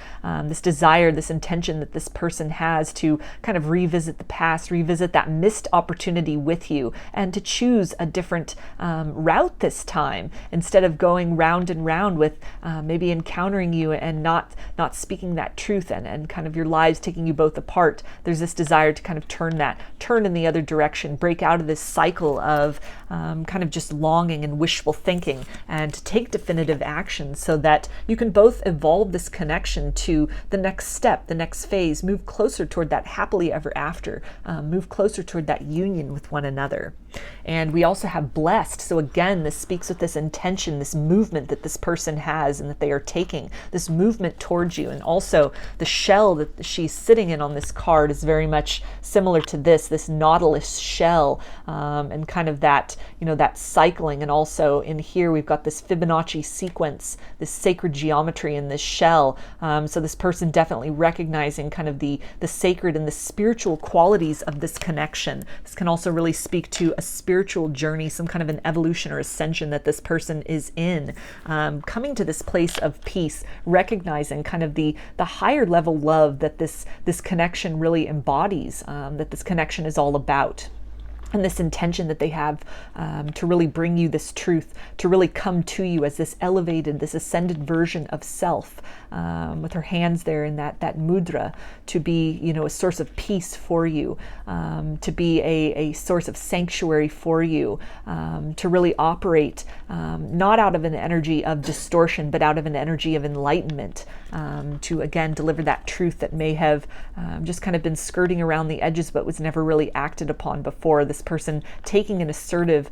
This desire, this intention that this person has to kind of revisit the past, revisit that missed opportunity with you, and to choose a different route this time, instead of going round and round with maybe encountering you and not speaking that truth, and kind of your lives taking you both apart. There's this desire to kind of turn in the other direction, break out of this cycle of kind of just longing and wishful thinking, and to take definitive action so that you can both evolve this connection to the next step, the next phase, move closer toward that happily ever after, move closer toward that union with one another. And we also have blessed. So again, this speaks with this intention, this movement that this person has and that they are taking, this movement towards you. And also the shell that she's sitting in on this card is very much similar to this nautilus shell, and kind of that, that cycling. And also in here, we've got this Fibonacci sequence, this sacred geometry in this shell. So this person definitely recognizing kind of the sacred and the spiritual qualities of this connection. This can also really speak to a spiritual journey, some kind of an evolution or ascension that this person is in, coming to this place of peace, recognizing kind of the higher level love that this connection really embodies, that this connection is all about. And this intention that they have to really bring you this truth, to really come to you as this elevated, this ascended version of self, with her hands there in that mudra, to be, a source of peace for you, to be a source of sanctuary for you, to really operate not out of an energy of distortion, but out of an energy of enlightenment, to again deliver that truth that may have just kind of been skirting around the edges, but was never really acted upon before. This person taking an assertive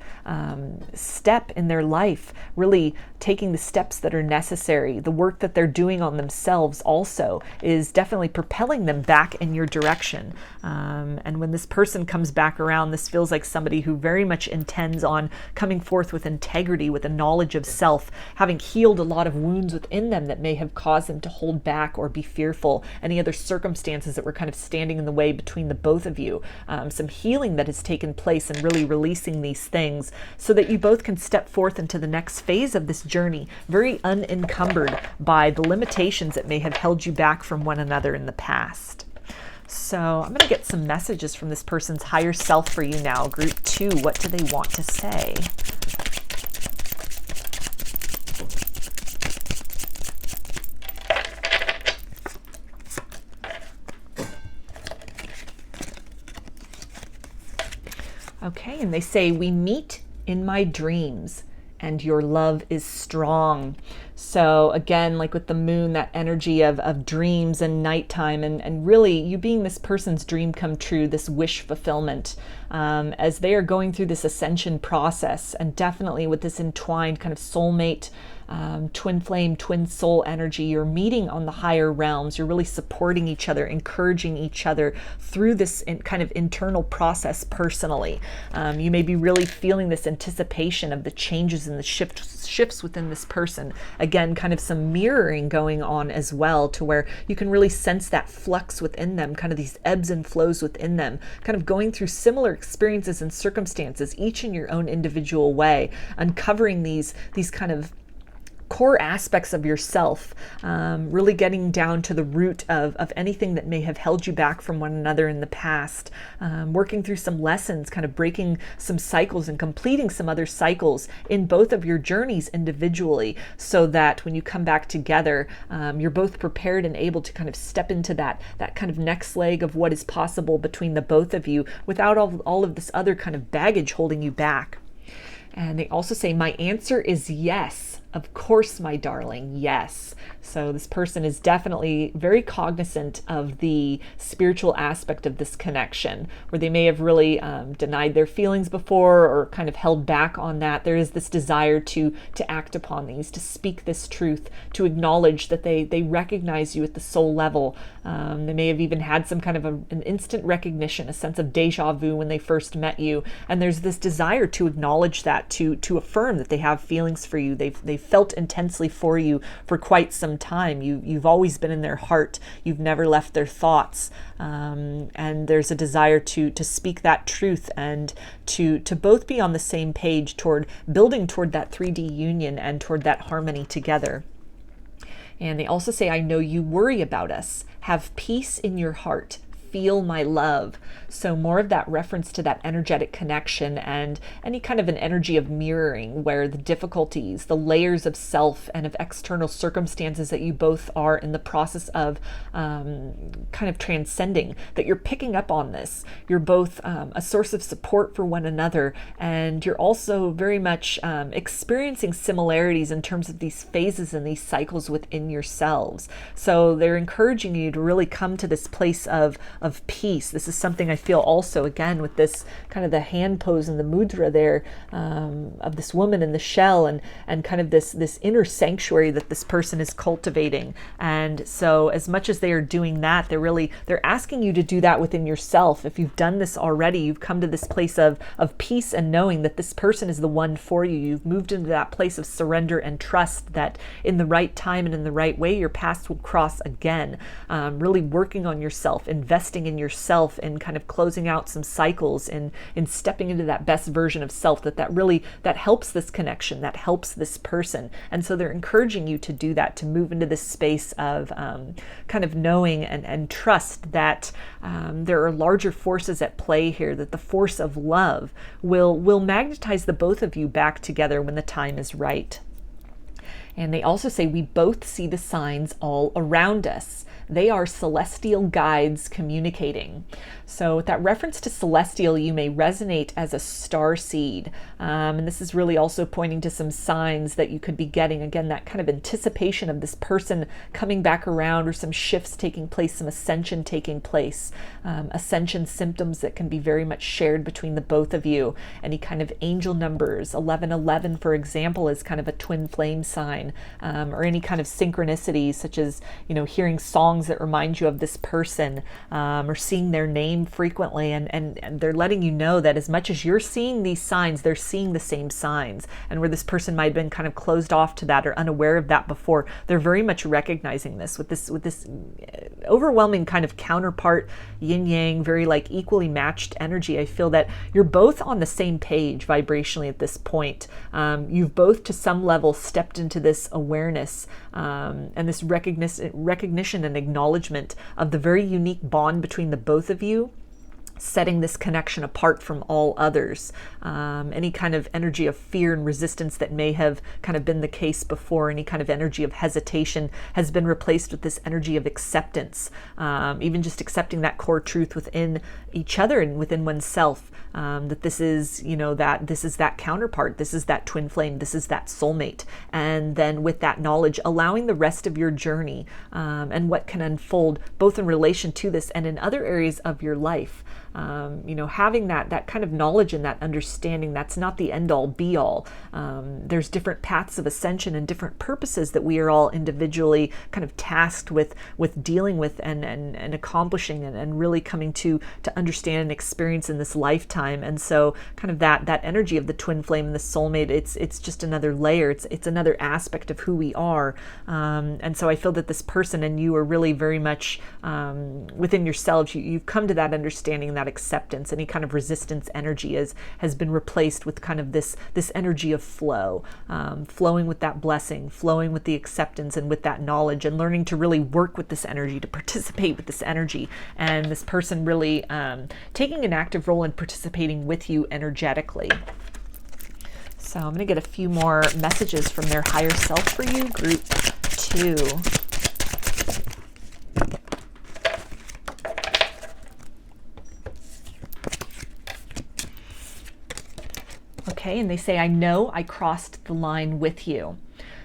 step in their life, really taking the steps that are necessary. The work that they're doing on themselves also is definitely propelling them back in your direction. And when this person comes back around, this feels like somebody who very much intends on coming forth with integrity, with a knowledge of self, having healed a lot of wounds within them that may have caused them to hold back or be fearful, any other circumstances that were kind of standing in the way between the both of you. Some healing that has taken place and really releasing these things so that you both can step forth into the next phase of this journey, very unencumbered by the limitations that may have held you back from one another in the past. So I'm going to get some messages from this person's higher self for you now. Group 2, what do they want to say? Okay, and they say, we meet in my dreams and your love is strong. So again, like with the moon, that energy of dreams and nighttime, and really you being this person's dream come true, this wish fulfillment, as they are going through this ascension process, and definitely with this entwined kind of soulmate, twin flame, twin soul energy. You're meeting on the higher realms. You're really supporting each other, encouraging each other through this kind of internal process personally. You may be really feeling this anticipation of the changes and the shifts within this person. Again, kind of some mirroring going on as well, to where you can really sense that flux within them, kind of these ebbs and flows within them, kind of going through similar experiences and circumstances, each in your own individual way, uncovering these kind of core aspects of yourself, really getting down to the root of anything that may have held you back from one another in the past, working through some lessons, kind of breaking some cycles and completing some other cycles in both of your journeys individually, so that when you come back together, you're both prepared and able to kind of step into that kind of next leg of what is possible between the both of you without all of this other kind of baggage holding you back. And they also say, my answer is yes. Of course, my darling, yes. So this person is definitely very cognizant of the spiritual aspect of this connection, where they may have really denied their feelings before or kind of held back on that. There is this desire to act upon these, to speak this truth, to acknowledge that they recognize you at the soul level. They may have even had some kind of an instant recognition, a sense of deja vu when they first met you. And there's this desire to acknowledge that, to affirm that they have feelings for you. They've felt intensely for you for quite some time. You've always been in their heart. You've never left their thoughts. And there's a desire to speak that truth and to both be on the same page toward building toward that 3D union and toward that harmony together. And they also say, I know you worry about us. Have peace in your heart. Feel my love. So more of that reference to that energetic connection and any kind of an energy of mirroring, where the difficulties, the layers of self and of external circumstances that you both are in the process of kind of transcending, that you're picking up on this. You're both a source of support for one another, and you're also very much experiencing similarities in terms of these phases and these cycles within yourselves. So they're encouraging you to really come to this place of peace. This is something I feel also, again, with this kind of the hand pose and the mudra there, of this woman in the shell, and kind of this inner sanctuary that this person is cultivating. And so as much as they are doing that, they're asking you to do that within yourself. If you've done this already, you've come to this place of peace and knowing that this person is the one for you. You've moved into that place of surrender and trust that in the right time and in the right way, your paths will cross again. Really working on yourself, investing in yourself, and kind of closing out some cycles in stepping into that best version of self that helps this connection, that helps this person. And so they're encouraging you to do that, to move into this space of kind of knowing and trust that there are larger forces at play here, that the force of love will magnetize the both of you back together when the time is right. And they also say, we both see the signs all around us. They are celestial guides communicating. So with that reference to celestial, you may resonate as a star seed. And this is really also pointing to some signs that you could be getting. Again, that kind of anticipation of this person coming back around, or some shifts taking place, some ascension taking place. Ascension symptoms that can be very much shared between the both of you. Any kind of angel numbers, 1111, for example, is kind of a twin flame sign, or any kind of synchronicity, such as, hearing songs that remind you of this person, or seeing their name frequently, and they're letting you know that as much as you're seeing these signs, they're seeing the same signs. And where this person might have been kind of closed off to that or unaware of that before, they're very much recognizing this with this overwhelming kind of counterpart, yin yang, very like equally matched energy. I feel that you're both on the same page vibrationally at this point. You've both to some level stepped into this awareness, and this recognition and acknowledgement of the very unique bond between the both of you, setting this connection apart from all others. Any kind of energy of fear and resistance that may have kind of been the case before, any kind of energy of hesitation, has been replaced with this energy of acceptance, even just accepting that core truth within each other and within oneself, that this is, that this is that counterpart, this is that twin flame, this is that soulmate. And then with that knowledge, allowing the rest of your journey, and what can unfold both in relation to this and in other areas of your life. Having that kind of knowledge and that understanding, that's not the end all be all. There's different paths of ascension and different purposes that we are all individually kind of tasked with dealing with and accomplishing and really coming to understand and experience in this lifetime. And so kind of that energy of the twin flame and the soulmate, it's just another layer. It's another aspect of who we are. And so I feel that this person and you are really very much within yourselves. You've come to that understanding, that acceptance. Any kind of resistance energy has been replaced with kind of this energy of flow, flowing with that blessing, flowing with the acceptance and with that knowledge, and learning to really work with this energy, to participate with this energy, and this person really taking an active role in participating with you energetically. So I'm going to get a few more messages from their higher self for you, group 2. Okay, and they say, I know I crossed the line with you.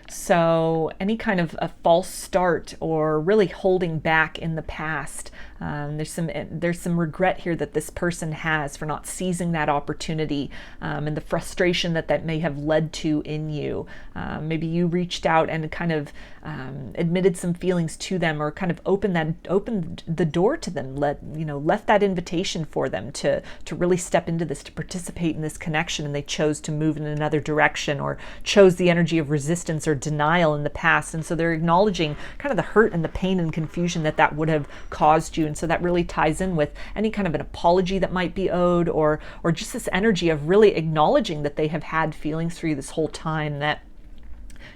So any kind of a false start or really holding back in the past, there's some regret here that this person has for not seizing that opportunity, and the frustration that may have led to in you. Maybe you reached out and kind of admitted some feelings to them, or kind of opened the door to them, left that invitation for them to really step into this, to participate in this connection, and they chose to move in another direction, or chose the energy of resistance or denial in the past. And so they're acknowledging kind of the hurt and the pain and confusion that would have caused you. And so that really ties in with any kind of an apology that might be owed, or just this energy of really acknowledging that they have had feelings for you this whole time, that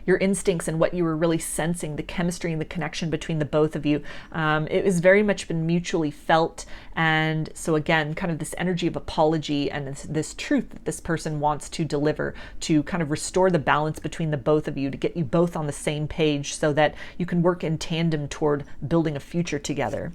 your instincts and what you were really sensing, the chemistry and the connection between the both of you, it has very much been mutually felt. And so again, kind of this energy of apology and this truth that this person wants to deliver, to kind of restore the balance between the both of you, to get you both on the same page so that you can work in tandem toward building a future together.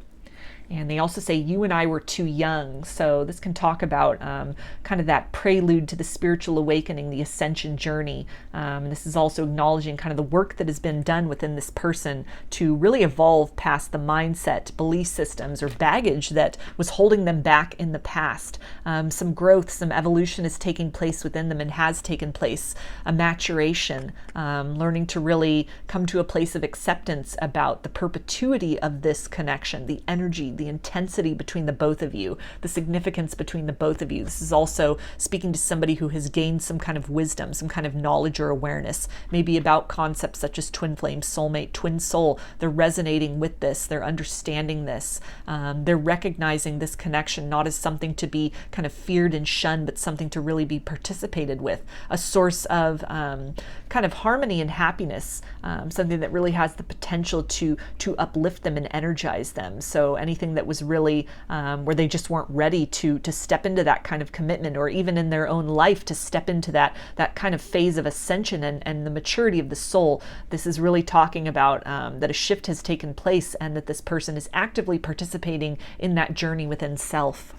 And they also say, you and I were too young. So this can talk about kind of that prelude to the spiritual awakening, the ascension journey. And this is also acknowledging kind of the work that has been done within this person to really evolve past the mindset, belief systems, or baggage that was holding them back in the past. Some growth, some evolution is taking place within them and has taken place, a maturation, learning to really come to a place of acceptance about the perpetuity of this connection, the energy, the intensity between the both of you, the significance between the both of you. This is also speaking to somebody who has gained some kind of wisdom, some kind of knowledge or awareness, maybe about concepts such as twin flame, soulmate, twin soul. They're resonating with this, they're understanding this, they're recognizing this connection not as something to be kind of feared and shunned, but something to really be participated with, a source of kind of harmony and happiness, something that really has the potential to uplift them and energize them. So anything anything that was really where they just weren't ready to step into that kind of commitment, or even in their own life to step into that kind of phase of ascension and the maturity of the soul. This is really talking about that a shift has taken place and that this person is actively participating in that journey within self.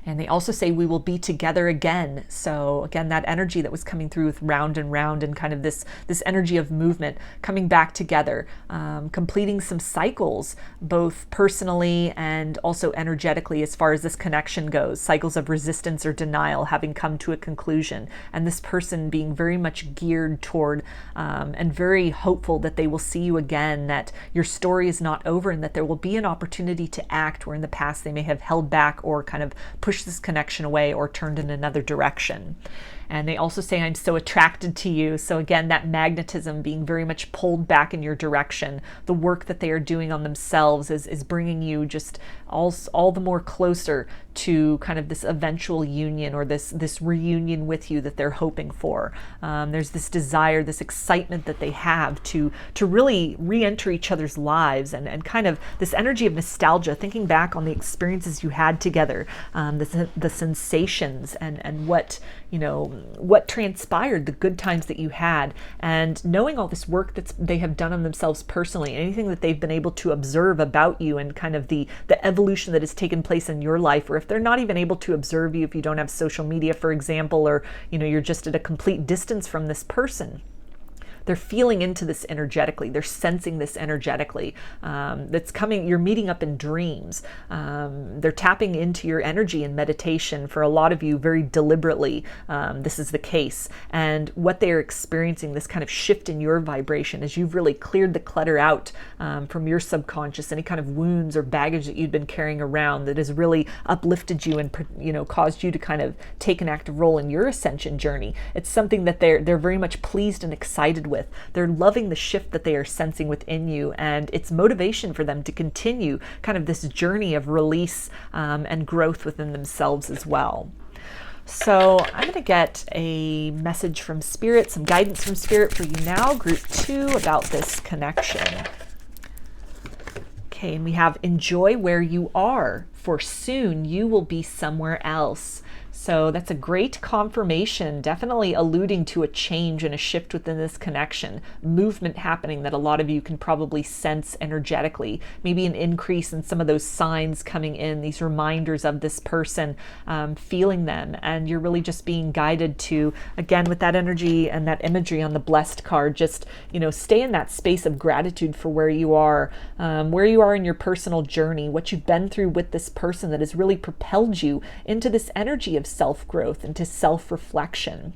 And they also say we will be together again. So again, that energy that was coming through with round and kind of this energy of movement, coming back together, completing some cycles, both personally and also energetically as far as this connection goes, cycles of resistance or denial having come to a conclusion. And this person being very much geared toward and very hopeful that they will see you again, that your story is not over, and that there will be an opportunity to act where in the past they may have held back or kind of pushed this connection away or turned in another direction. And they also say, I'm so attracted to you. So again, that magnetism being very much pulled back in your direction. The work that they are doing on themselves is bringing you just all the more closer to kind of this eventual union, or this reunion with you that they're hoping for. There's this desire, this excitement that they have to really re-enter each other's lives, and kind of this energy of nostalgia, thinking back on the experiences you had together, the sensations and what transpired, the good times that you had, and knowing all this work that they have done on themselves personally, anything that they've been able to observe about you, and kind of the evolution that has taken place in your life. Or if they're not even able to observe you, if you don't have social media, for example, or you're just at a complete distance from this person, they're feeling into this energetically. They're sensing this energetically. That's coming. You're meeting up in dreams. They're tapping into your energy in meditation. For a lot of you, very deliberately, this is the case. And what they are experiencing, this kind of shift in your vibration, as you've really cleared the clutter out from your subconscious, any kind of wounds or baggage that you've been carrying around that has really uplifted you and caused you to kind of take an active role in your ascension journey. It's something that they're very much pleased and excited with. They're loving the shift that they are sensing within you, and it's motivation for them to continue kind of this journey of release and growth within themselves as well. So I'm going to get a message from Spirit, some guidance from Spirit for you now, group 2, about this connection. Okay, and we have enjoy where you are, for soon you will be somewhere else. So that's a great confirmation, definitely alluding to a change and a shift within this connection, movement happening that a lot of you can probably sense energetically, maybe an increase in some of those signs coming in, these reminders of this person, feeling them, and you're really just being guided to, again, with that energy and that imagery on the blessed card, just, stay in that space of gratitude for where you are in your personal journey, what you've been through with this person that has really propelled you into this energy of self-growth, into self-reflection.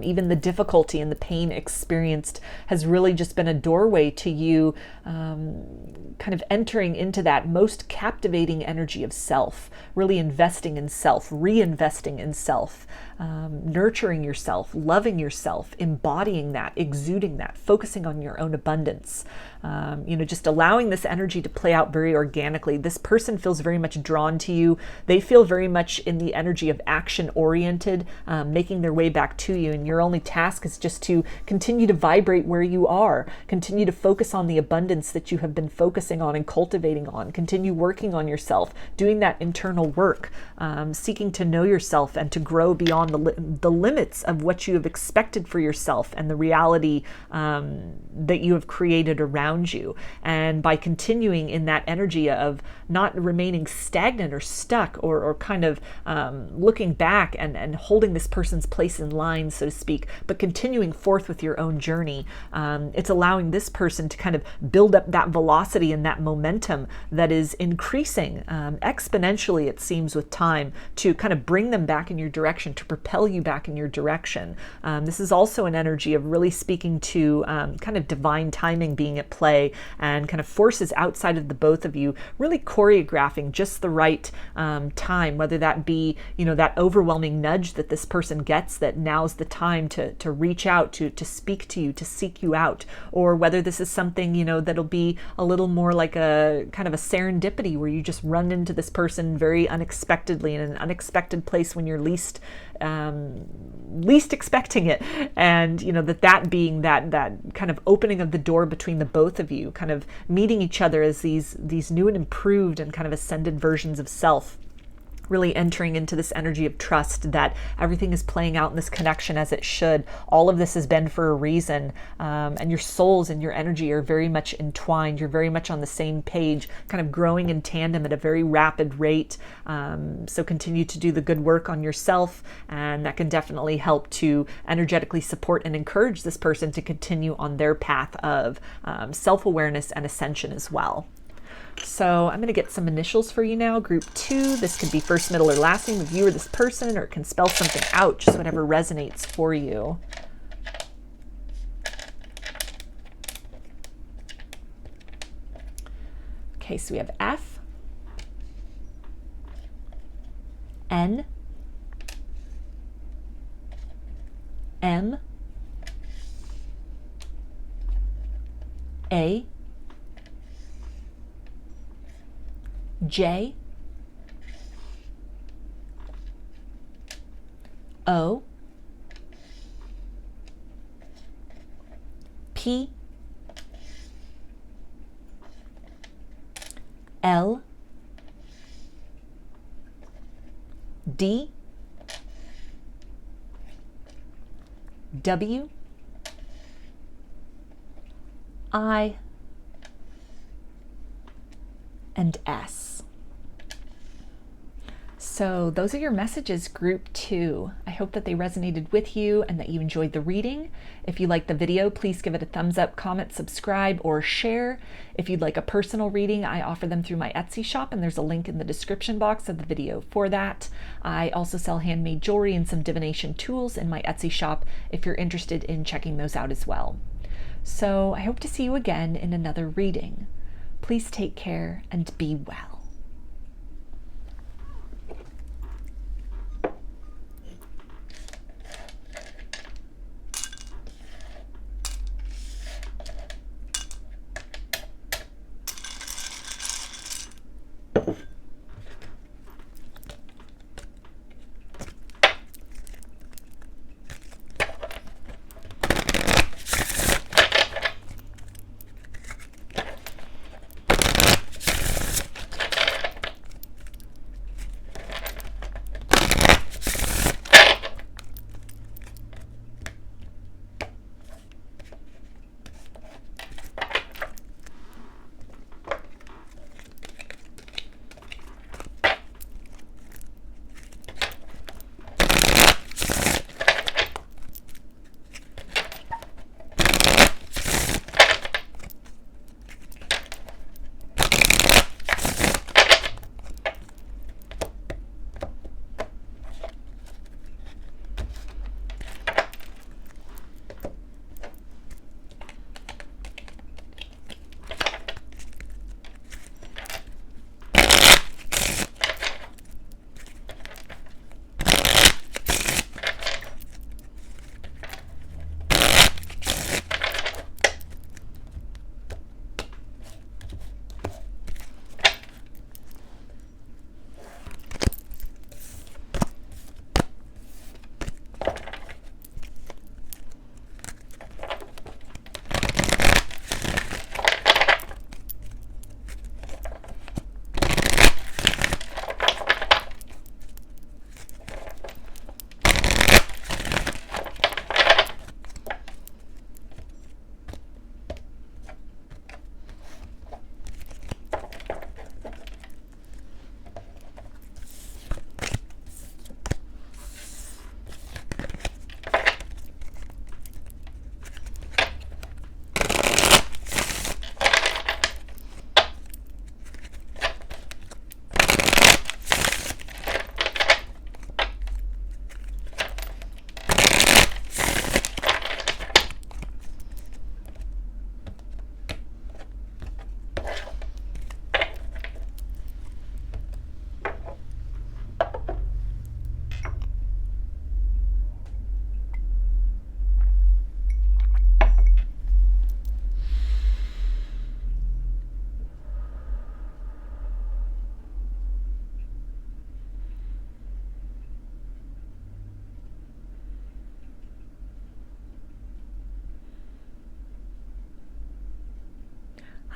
Even the difficulty and the pain experienced has really just been a doorway to you kind of entering into that most captivating energy of self, really investing in self, reinvesting in self, nurturing yourself, loving yourself, embodying that, exuding that, focusing on your own abundance. Just allowing this energy to play out very organically. This person feels very much drawn to you. They feel very much in the energy of action oriented, making their way back to you. And your only task is just to continue to vibrate where you are, continue to focus on the abundance that you have been focusing on and cultivating on, continue working on yourself, doing that internal work, seeking to know yourself and to grow beyond the limits of what you have expected for yourself and the reality that you have created around you. And by continuing in that energy of not remaining stagnant or stuck or kind of looking back and holding this person's place in line, so to speak, but continuing forth with your own journey, it's allowing this person to kind of build up that velocity and that momentum that is increasing exponentially, it seems, with time, to kind of bring them back in your direction, to propel you back in your direction. This is also an energy of really speaking to kind of divine timing being at play, and kind of forces outside of the both of you, really choreographing just the right time, whether that be, that overwhelming nudge that this person gets, that now's the time to reach out, to speak to you, to seek you out, or whether this is something, you know, that'll be a little more like a kind of a serendipity where you just run into this person very unexpectedly in an unexpected place when you're least expecting it. And, you know, that being that kind of opening of the door between the both of you, kind of meeting each other as these new and improved and kind of ascended versions of self, really entering into this energy of trust that everything is playing out in this connection as it should. All of this has been for a reason, and your souls and your energy are very much entwined. You're very much on the same page, kind of growing in tandem at a very rapid rate. So continue to do the good work on yourself, and that can definitely help to energetically support and encourage this person to continue on their path of self-awareness and ascension as well. So I'm going to get some initials for you now. Group 2, this could be first, middle, or last name of you or this person, or it can spell something out, just whatever resonates for you. Okay, so we have F, N, M, A, J, O, P, L, D, W, I, and S. So those are your messages, group 2. I hope that they resonated with you and that you enjoyed the reading. If you liked the video, please give it a thumbs up, comment, subscribe, or share. If you'd like a personal reading, I offer them through my Etsy shop, and there's a link in the description box of the video for that. I also sell handmade jewelry and some divination tools in my Etsy shop if you're interested in checking those out as well. So I hope to see you again in another reading. Please take care and be well.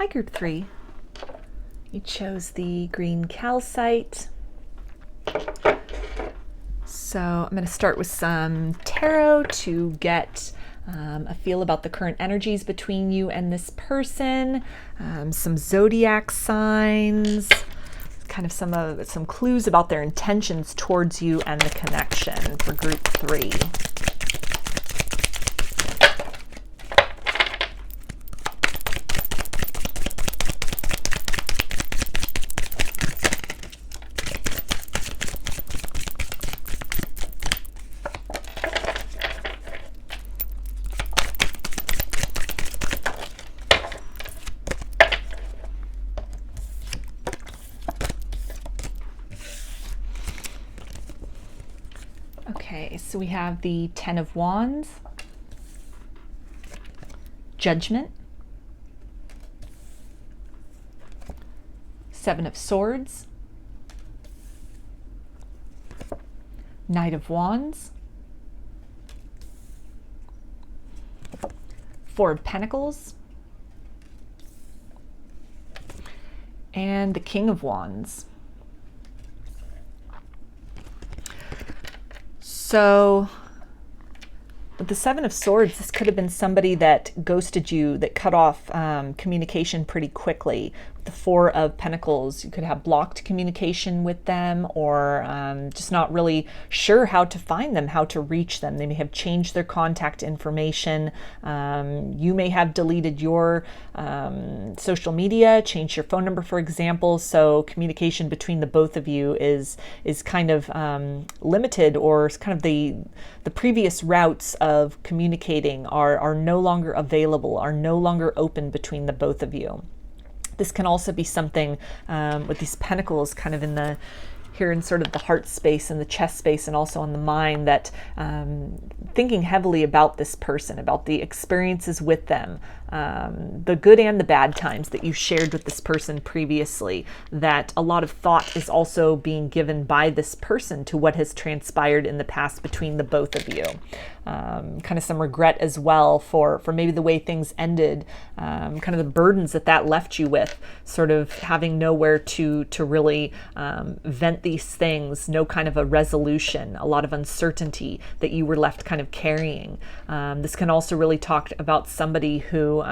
Hi, group 3. You chose the green calcite. So I'm going to start with some tarot to get a feel about the current energies between you and this person, some zodiac signs, kind of some clues about their intentions towards you and the connection for group 3. Okay, so we have the Ten of Wands, Judgment, Seven of Swords, Knight of Wands, Four of Pentacles, and the King of Wands. So with the Seven of Swords, this could have been somebody that ghosted you, that cut off communication pretty quickly. With the Four of Pentacles, you could have blocked communication with them, or just not really sure how to find them, how to reach them. They may have changed their contact information. You may have deleted your social media, changed your phone number, for example. So communication between the both of you is kind of limited, or kind of the previous routes of communicating are no longer available, are no longer open between the both of you. This can also be something with these pentacles kind of here in sort of the heart space and the chest space, and also on the mind, that thinking heavily about this person, about the experiences with them, the good and the bad times that you shared with this person previously, that a lot of thought is also being given by this person to what has transpired in the past between the both of you. Kind of some regret as well for maybe the way things ended, kind of the burdens that left you with, sort of having nowhere to really vent these things, no kind of a resolution, a lot of uncertainty that you were left kind of carrying. This can also really talk about somebody who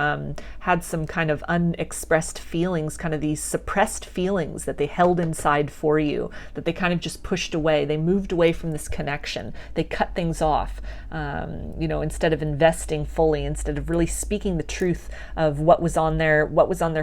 had some kind of unexpressed feelings, kind of these suppressed feelings that they held inside for you, that they kind of just pushed away. They moved away from this connection. They cut things off. Instead of investing fully, instead of really speaking the truth of what was on their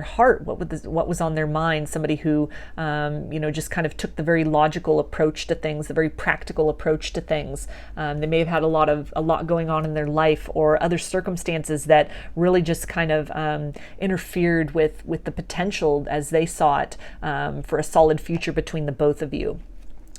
heart, what was on their mind. Somebody who, just kind of took the very logical approach to things, the very practical approach to things. They may have had a lot going on in their life, or other circumstances that really just kind of interfered with the potential, as they saw it, for a solid future between the both of you.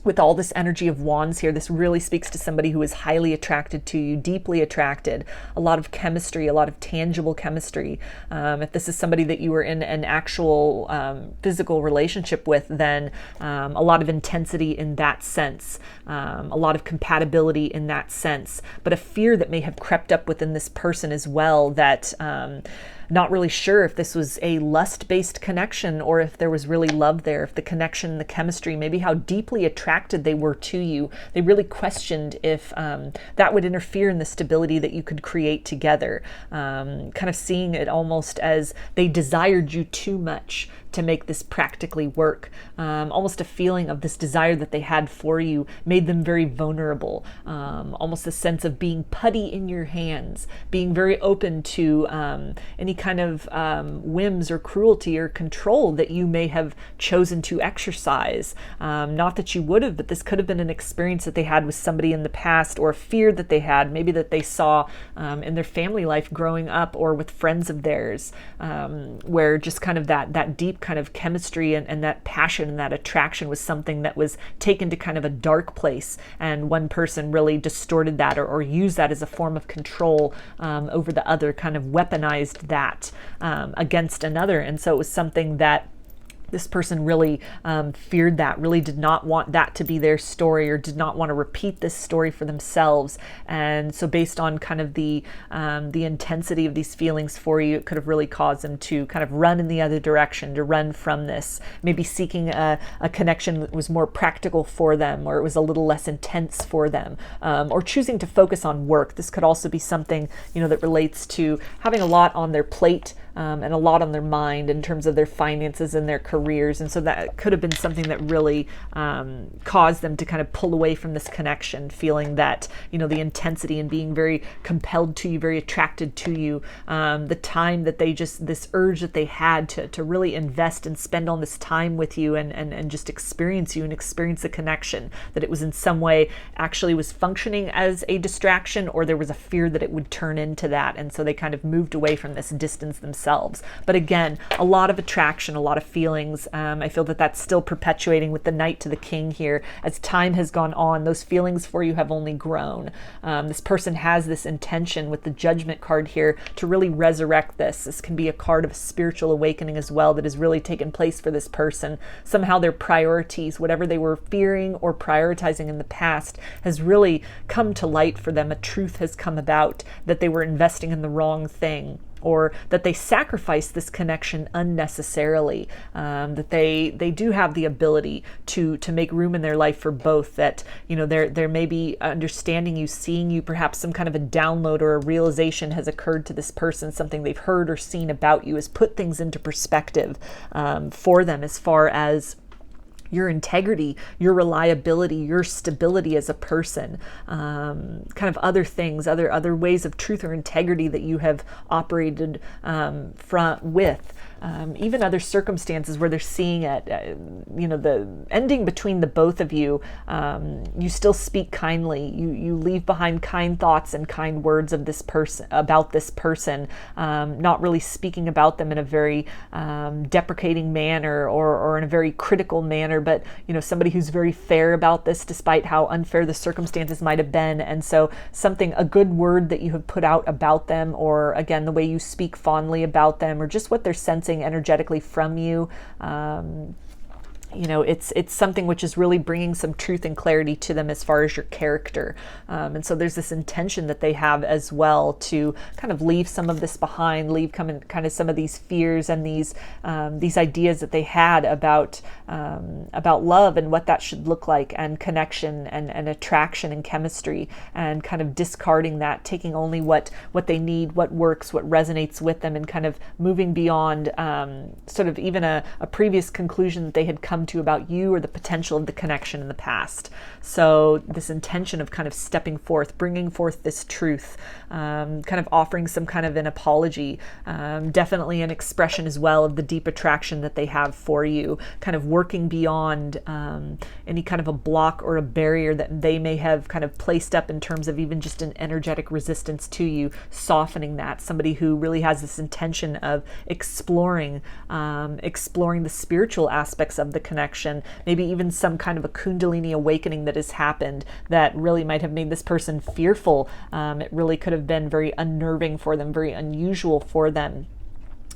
With all this energy of wands here, this really speaks to somebody who is highly attracted to you, deeply attracted, a lot of chemistry, a lot of tangible chemistry. If this is somebody that you were in an actual physical relationship with, then a lot of intensity in that sense, a lot of compatibility in that sense, but a fear that may have crept up within this person as well, that not really sure if this was a lust-based connection or if there was really love there, if the connection, the chemistry, maybe how deeply attracted they were to you. They really questioned if that would interfere in the stability that you could create together. Kind of seeing it almost as they desired you too much to make this practically work. Almost a feeling of this desire that they had for you made them very vulnerable. Almost a sense of being putty in your hands, being very open to any kind of whims or cruelty or control that you may have chosen to exercise. Not that you would have, but this could have been an experience that they had with somebody in the past, or a fear that they had, maybe that they saw in their family life growing up, or with friends of theirs, where just kind of that deep kind of chemistry and that passion and that attraction was something that was taken to kind of a dark place, and one person really distorted that or used that as a form of control over the other, kind of weaponized that against another. And so it was something that This person really feared that, really did not want that to be their story, or did not want to repeat this story for themselves. And so based on kind of the intensity of these feelings for you, it could have really caused them to kind of run in the other direction, to run from this, maybe seeking a connection that was more practical for them, or it was a little less intense for them, or choosing to focus on work. This could also be something, that relates to having a lot on their plate, and a lot on their mind in terms of their finances and their careers. And so that could have been something that really caused them to kind of pull away from this connection, feeling that, the intensity and being very compelled to you, very attracted to you, the time that this urge that they had to really invest and spend all this time with you and just experience you and experience the connection, that it was in some way actually was functioning as a distraction, or there was a fear that it would turn into that. And so they kind of moved away from this, distance themselves. But again, a lot of attraction, a lot of feelings. I feel that that's still perpetuating with the Knight to the King here. As time has gone on, those feelings for you have only grown. This person has this intention with the Judgment card here to really resurrect this. This can be a card of spiritual awakening as well that has really taken place for this person. Somehow their priorities, whatever they were fearing or prioritizing in the past, has really come to light for them. A truth has come about that they were investing in the wrong thing, or that they sacrifice this connection unnecessarily, that they do have the ability to make room in their life for both, that there may be understanding you, seeing you, perhaps some kind of a download or a realization has occurred to this person, something they've heard or seen about you has put things into perspective for them, as far as your integrity, your reliability, your stability as a person, kind of other things, other ways of truth or integrity that you have operated with. Even other circumstances where they're seeing it, the ending between the both of you, you still speak kindly. You leave behind kind thoughts and kind words of this person, about this person, not really speaking about them in a very deprecating manner or in a very critical manner, but somebody who's very fair about this, despite how unfair the circumstances might have been. And so a good word that you have put out about them, or again, the way you speak fondly about them, or just what they're sensing energetically from you, it's something which is really bringing some truth and clarity to them as far as your character. And so there's this intention that they have as well to kind of leave some of this behind, leave kind of some of these fears and these ideas that they had about love and what that should look like, and connection and attraction and chemistry, and kind of discarding that, taking only what they need, what works, what resonates with them, and kind of moving beyond sort of even a previous conclusion that they had come to about you, or the potential of the connection in the past. So this intention of kind of stepping forth, bringing forth this truth, kind of offering some kind of an apology, definitely an expression as well of the deep attraction that they have for you, kind of working beyond any kind of a block or a barrier that they may have kind of placed up in terms of even just an energetic resistance to you, softening that. Somebody who really has this intention of exploring the spiritual aspects of the connection, maybe even some kind of a kundalini awakening that has happened that really might have made this person fearful. It really could have been very unnerving for them, very unusual for them.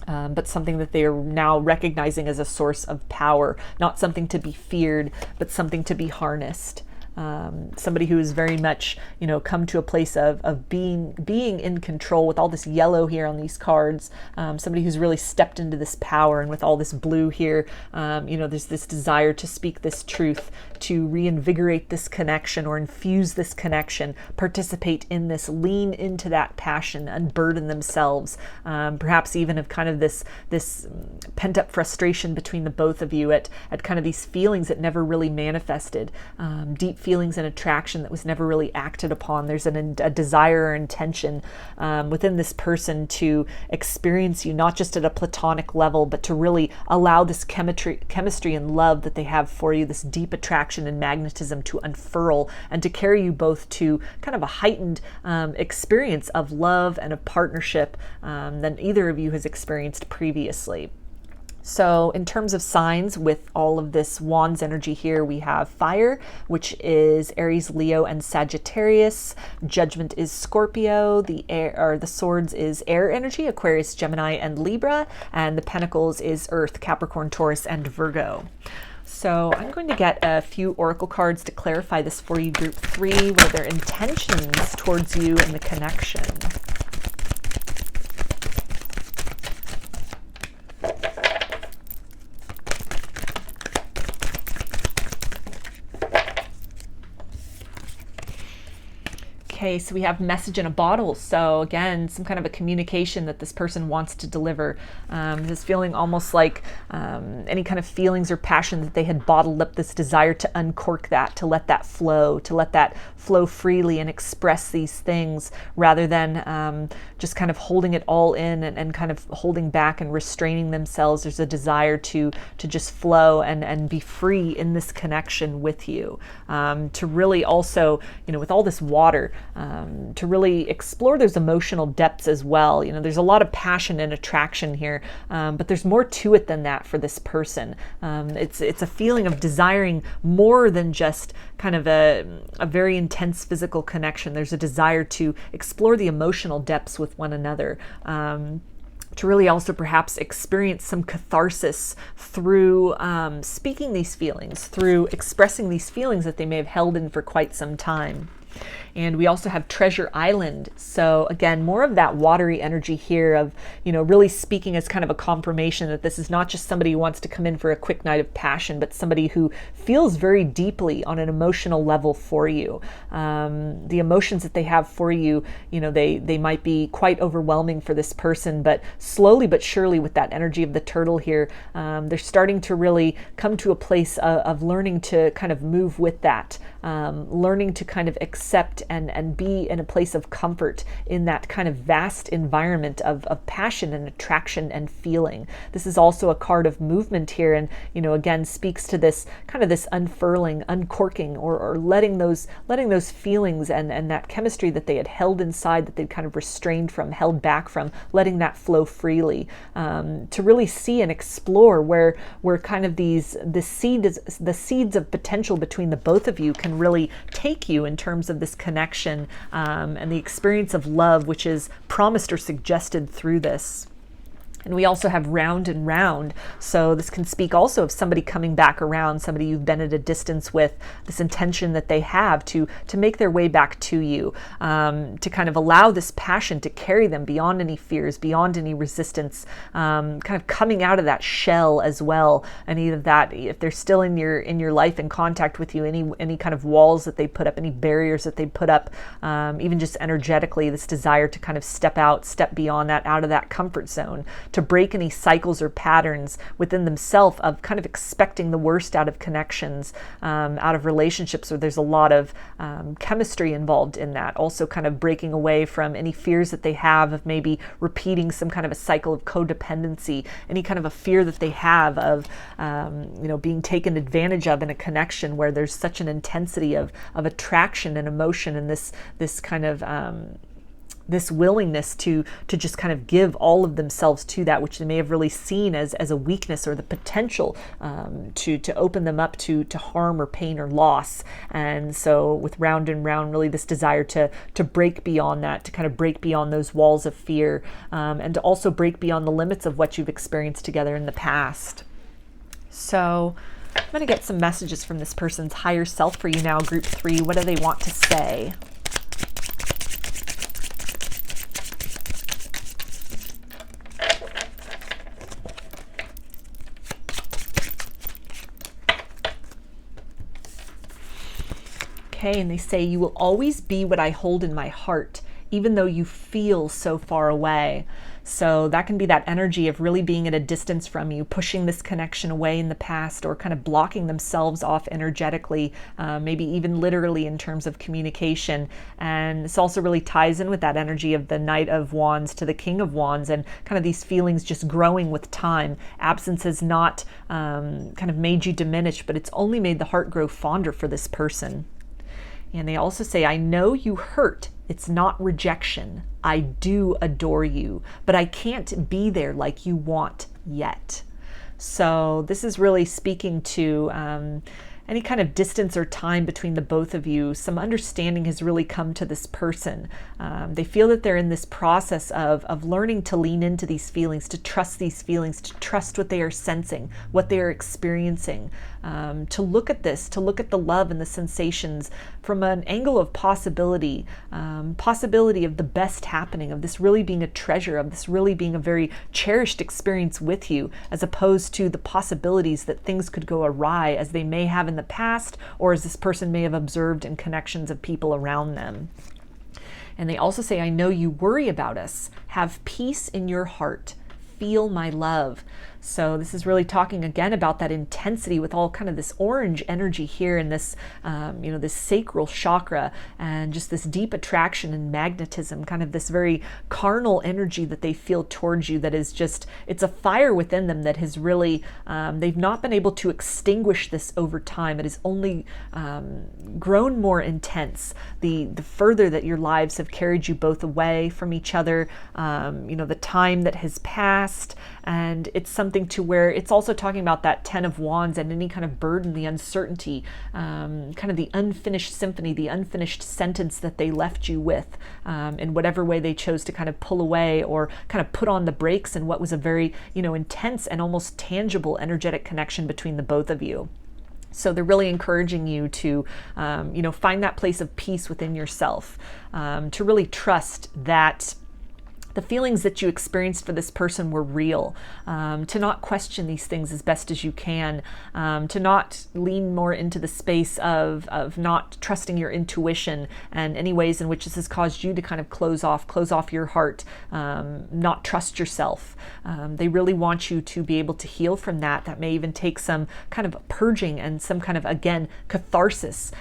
But something that they are now recognizing as a source of power, not something to be feared, but something to be harnessed. Somebody who is very much, come to a place of being in control, with all this yellow here on these cards. Somebody who's really stepped into this power, and with all this blue here, there's this desire to speak this truth, to reinvigorate this connection or infuse this connection, participate in this, lean into that passion, unburden themselves, perhaps even of kind of this pent-up frustration between the both of you at kind of these feelings that never really manifested, deep feelings and attraction that was never really acted upon. There's a desire or intention within this person to experience you, not just at a platonic level, but to really allow this chemistry and love that they have for you, this deep attraction and magnetism, to unfurl and to carry you both to kind of a heightened experience of love and of partnership than either of you has experienced previously. So in terms of signs, with all of this Wands energy here, we have fire, which is Aries, Leo, and Sagittarius. Judgment is Scorpio. The air, or the swords, is air energy, Aquarius, Gemini, and Libra. And the pentacles is Earth, Capricorn, Taurus, and Virgo. So I'm going to get a few oracle cards to clarify this for you, group 3. What are their intentions towards you and the connection? Okay, so we have message in a bottle. So again, some kind of a communication that this person wants to deliver. This feeling almost like any kind of feelings or passion that they had bottled up, this desire to uncork that, to let that flow freely and express these things, rather than just kind of holding it all in and kind of holding back and restraining themselves. There's a desire to just flow and be free in this connection with you. To really also, with all this water, to really explore those emotional depths as well. There's a lot of passion and attraction here, but there's more to it than that for this person. It's a feeling of desiring more than just kind of a very intense physical connection. There's a desire to explore the emotional depths with one another. To really also perhaps experience some catharsis through speaking these feelings, through expressing these feelings that they may have held in for quite some time. And we also have Treasure Island. So again, more of that watery energy here of, really speaking as kind of a confirmation that this is not just somebody who wants to come in for a quick night of passion, but somebody who feels very deeply on an emotional level for you. The emotions that they have for you, they might be quite overwhelming for this person, but slowly but surely, with that energy of the turtle here, they're starting to really come to a place of learning to kind of move with that, learning to kind of accept and be in a place of comfort in that kind of vast environment of passion and attraction and feeling. This is also a card of movement here, and again speaks to this kind of this unfurling, uncorking, or letting those feelings and that chemistry that they had held inside, that they'd kind of restrained from, held back from, letting that flow freely, to really see and explore where kind of the seeds of potential between the both of you can really take you in terms of this connection, and the experience of love, which is promised or suggested through this. And we also have round and round. So this can speak also of somebody coming back around, somebody you've been at a distance with, this intention that they have to make their way back to you, to kind of allow this passion to carry them beyond any fears, beyond any resistance, kind of coming out of that shell as well. And either that, if they're still in your life, in contact with you, any kind of walls that they put up, any barriers that they put up, even just energetically, this desire to kind of step beyond that, out of that comfort zone, to break any cycles or patterns within themselves of kind of expecting the worst out of connections, out of relationships where there's a lot of chemistry involved in that. Also kind of breaking away from any fears that they have of maybe repeating some kind of a cycle of codependency, any kind of a fear that they have of being taken advantage of in a connection where there's such an intensity of attraction and emotion, and this kind of this willingness to just kind of give all of themselves to that, which they may have really seen as a weakness, or the potential to open them up to harm or pain or loss. And so with round and round, really this desire to break beyond that, to kind of break beyond those walls of fear, and to also break beyond the limits of what you've experienced together in the past. So I'm going to get some messages from this person's higher self for you now, group 3. What do they want to say? Okay, and they say, you will always be what I hold in my heart, even though you feel so far away. So that can be that energy of really being at a distance from you, pushing this connection away in the past, or kind of blocking themselves off energetically, maybe even literally in terms of communication. And this also really ties in with that energy of the Knight of Wands to the King of Wands, and kind of these feelings just growing with time. Absence has not kind of made you diminish, but it's only made the heart grow fonder for this person. And they also say, I know you hurt. It's not rejection. I do adore you, but I can't be there like you want yet. So this is really speaking to any kind of distance or time between the both of you. Some understanding has really come to this person. They feel that they're in this process of learning to lean into these feelings, to trust these feelings, to trust what they are sensing, what they are experiencing, to look at this, to look at the love and the sensations from an angle of possibility, possibility of the best happening, of this really being a treasure, of this really being a very cherished experience with you, as opposed to the possibilities that things could go awry as they may have in the past, or as this person may have observed in connections of people around them. And they also say, I know you worry about us. Have peace in your heart. Feel my love. So this is really talking again about that intensity with all kind of this orange energy here in this, this sacral chakra, and just this deep attraction and magnetism, kind of this very carnal energy that they feel towards you, that is just, it's a fire within them that has really, they've not been able to extinguish this over time. It has only grown more intense the further that your lives have carried you both away from each other, the time that has passed. And it's something to where it's also talking about that 10 of Wands and any kind of burden, the uncertainty, kind of the unfinished symphony, the unfinished sentence that they left you with, in whatever way they chose to kind of pull away or kind of put on the brakes in what was a very, intense and almost tangible energetic connection between the both of you. So they're really encouraging you to, find that place of peace within yourself, to really trust that the feelings that you experienced for this person were real, to not question these things as best as you can, to not lean more into the space of not trusting your intuition and any ways in which this has caused you to kind of close off your heart, not trust yourself. They really want you to be able to heal from that. That may even take some kind of purging and some kind of, again, catharsis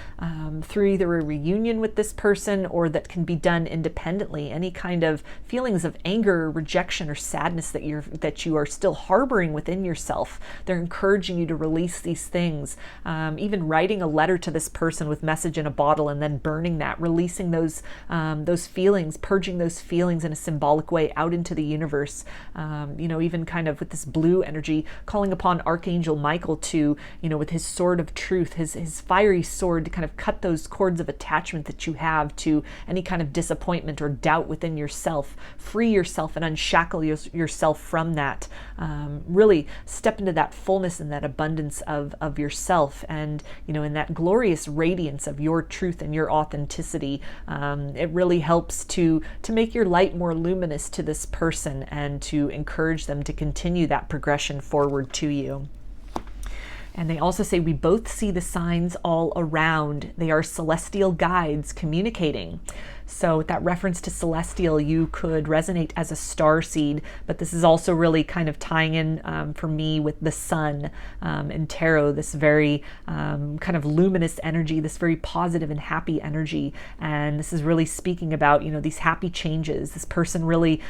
through either a reunion with this person, or that can be done independently. Any kind of feelings of anger or rejection or sadness that you are still harboring within yourself, they're encouraging you to release these things. Even writing a letter to this person with message in a bottle and then burning that, releasing those feelings, purging those feelings in a symbolic way out into the universe. Even kind of with this blue energy, calling upon Archangel Michael to, with his sword of truth, his fiery sword, to kind of cut those cords of attachment that you have to any kind of disappointment or doubt within yourself. Free yourself and unshackle yourself from that. Really step into that fullness and that abundance of yourself, and in that glorious radiance of your truth and your authenticity. It really helps to make your light more luminous to this person and to encourage them to continue that progression forward to you. And they also say, we both see the signs all around. They are celestial guides communicating. So with that reference to celestial, you could resonate as a star seed, but this is also really kind of tying in for me with the sun in tarot, this very kind of luminous energy, this very positive and happy energy. And this is really speaking about, these happy changes, this person really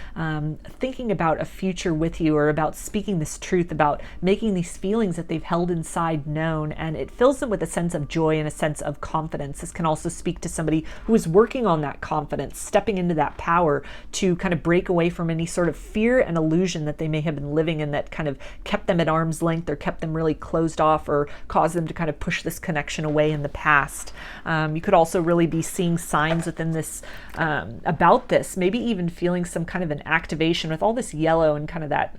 thinking about a future with you, or about speaking this truth, about making these feelings that they've held inside known, and it fills them with a sense of joy and a sense of confidence. This can also speak to somebody who is working on that confidence, stepping into that power to kind of break away from any sort of fear and illusion that they may have been living in, that kind of kept them at arm's length or kept them really closed off, or caused them to kind of push this connection away in the past. You could also really be seeing signs within this about this, maybe even feeling some kind of an activation with all this yellow and kind of that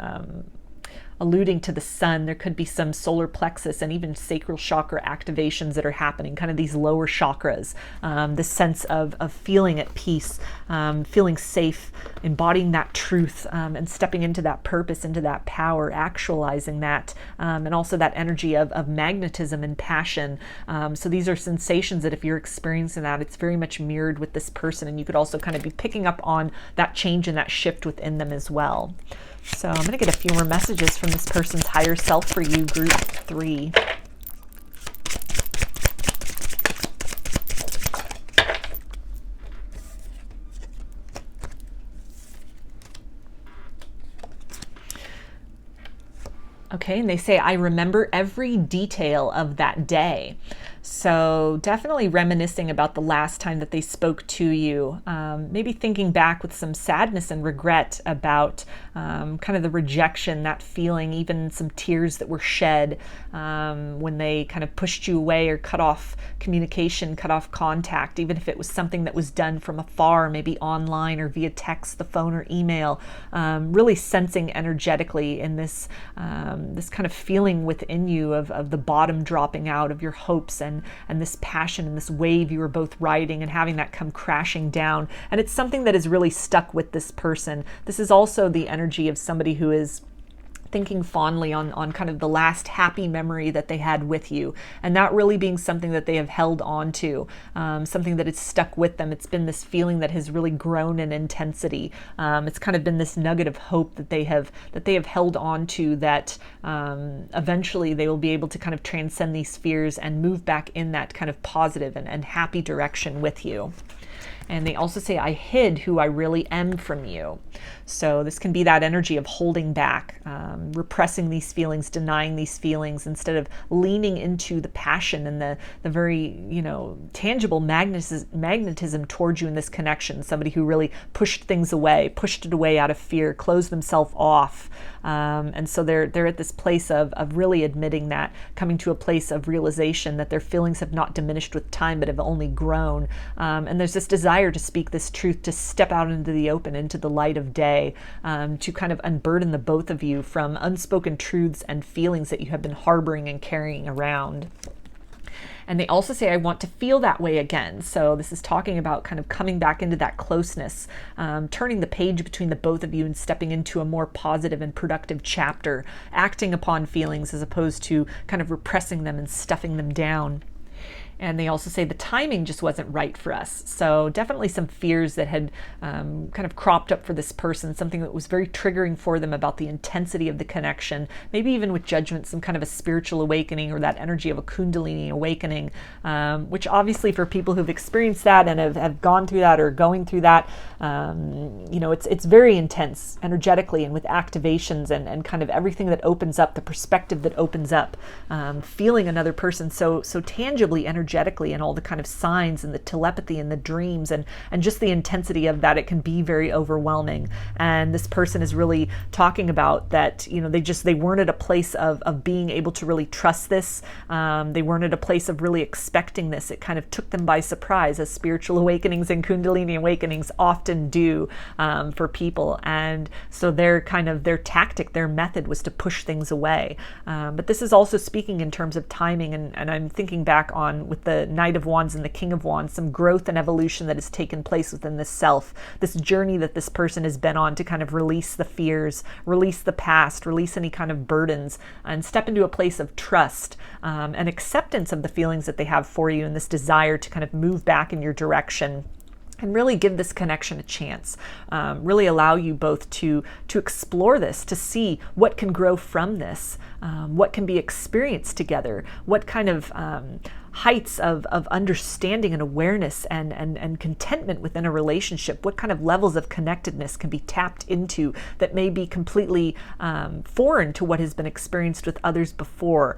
alluding to the sun. There could be some solar plexus and even sacral chakra activations that are happening, kind of these lower chakras, the sense of feeling at peace, feeling safe, embodying that truth, and stepping into that purpose, into that power, actualizing that, and also that energy of magnetism and passion. So these are sensations that if you're experiencing that, it's very much mirrored with this person, and you could also kind of be picking up on that change and that shift within them as well. So I'm going to get a few more messages from this person's higher self for you, group 3. Okay, and they say, I remember every detail of that day. So definitely reminiscing about the last time that they spoke to you, maybe thinking back with some sadness and regret about kind of the rejection, that feeling, even some tears that were shed when they kind of pushed you away or cut off communication, cut off contact, even if it was something that was done from afar, maybe online or via text, the phone, or email. Really sensing energetically in this this kind of feeling within you of the bottom dropping out of your hopes and this passion and this wave you were both riding, and having that come crashing down. And it's something that is really stuck with this person. This is also the energy of somebody who is thinking fondly on kind of the last happy memory that they had with you, and that really being something that they have held on to, something that has stuck with them. It's been this feeling that has really grown in intensity. It's kind of been this nugget of hope that they have held on to, that eventually they will be able to kind of transcend these fears and move back in that kind of positive and happy direction with you. And they also say, I hid who I really am from you. So this can be that energy of holding back, repressing these feelings, denying these feelings, instead of leaning into the passion and the very, tangible magnetism towards you in this connection. Somebody who really pushed things away, pushed it away out of fear, closed themselves off. And so they're at this place of really admitting that, coming to a place of realization that their feelings have not diminished with time, but have only grown. And there's this desire to speak this truth, to step out into the open, into the light of day, to kind of unburden the both of you from unspoken truths and feelings that you have been harboring and carrying around. And they also say, I want to feel that way again. So this is talking about kind of coming back into that closeness, turning the page between the both of you and stepping into a more positive and productive chapter, acting upon feelings as opposed to kind of repressing them and stuffing them down. And they also say the timing just wasn't right for us. So definitely some fears that had kind of cropped up for this person, something that was very triggering for them about the intensity of the connection, maybe even with judgment, some kind of a spiritual awakening or that energy of a kundalini awakening, which obviously for people who've experienced that and have gone through that or going through that, it's very intense energetically and with activations and kind of everything that opens up, the perspective that opens up, feeling another person so tangibly, energetically, and all the kind of signs and the telepathy and the dreams and just the intensity of that. It can be very overwhelming. And this person is really talking about that, they weren't at a place of being able to really trust this. They weren't at a place of really expecting this. It kind of took them by surprise, as spiritual awakenings and kundalini awakenings often do for people. And so their tactic, their method was to push things away. But this is also speaking in terms of timing, and I'm thinking back on with the Knight of Wands and the King of Wands, some growth and evolution that has taken place within this self, this journey that this person has been on to kind of release the fears, release the past, release any kind of burdens, and step into a place of trust and acceptance of the feelings that they have for you, and this desire to kind of move back in your direction. And really give this connection a chance. Really allow you both to explore this, to see what can grow from this, what can be experienced together, what kind of heights of understanding and awareness and contentment within a relationship, what kind of levels of connectedness can be tapped into that may be completely foreign to what has been experienced with others before,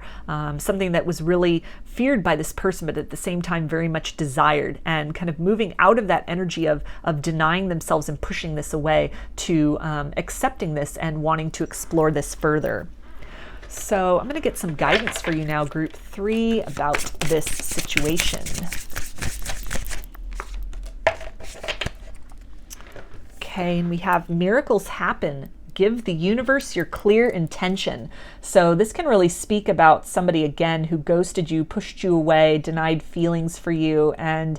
something that was really feared by this person but at the same time very much desired, and kind of moving out of that energy of denying themselves and pushing this away to accepting this and wanting to explore this further. So I'm going to get some guidance for you now, group 3, about this situation. Okay, and we have miracles happen. Give the universe your clear intention. So this can really speak about somebody, again, who ghosted you, pushed you away, denied feelings for you, and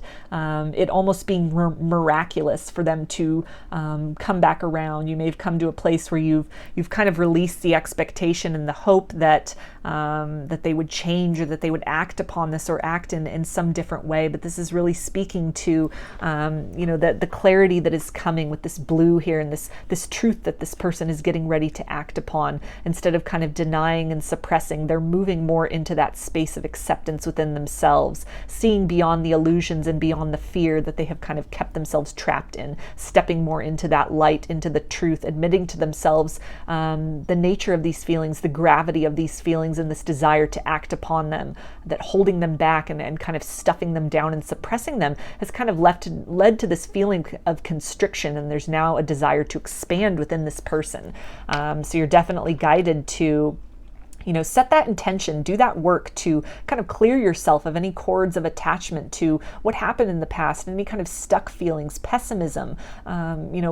it almost being miraculous for them to come back around. You may have come to a place where you've kind of released the expectation and the hope that that they would change or that they would act upon this or act in some different way. But this is really speaking to the clarity that is coming with this blue here and this truth that this person person is getting ready to act upon. Instead of kind of denying and suppressing, they're moving more into that space of acceptance within themselves, seeing beyond the illusions and beyond the fear that they have kind of kept themselves trapped in, stepping more into that light, into the truth, admitting to themselves the nature of these feelings, the gravity of these feelings, and this desire to act upon them, that holding them back and kind of stuffing them down and suppressing them has kind of led to this feeling of constriction, and there's now a desire to expand within this person. So you're definitely guided to set that intention, do that work to kind of clear yourself of any cords of attachment to what happened in the past, any kind of stuck feelings, pessimism.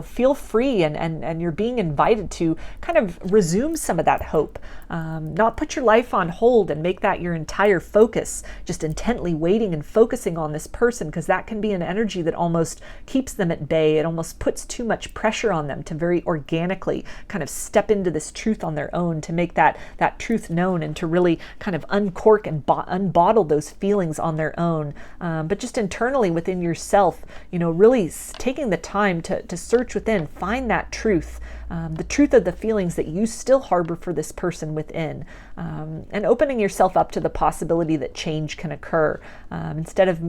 Feel free, and you're being invited to kind of resume some of that hope. Not put your life on hold and make that your entire focus, just intently waiting and focusing on this person, because that can be an energy that almost keeps them at bay. It almost puts too much pressure on them to very organically kind of step into this truth on their own, to make that truth known, and to really kind of uncork and unbottle those feelings on their own. But just internally within yourself, really taking the time to search within, find that truth, the truth of the feelings that you still harbor for this person within, and opening yourself up to the possibility that change can occur. Instead of,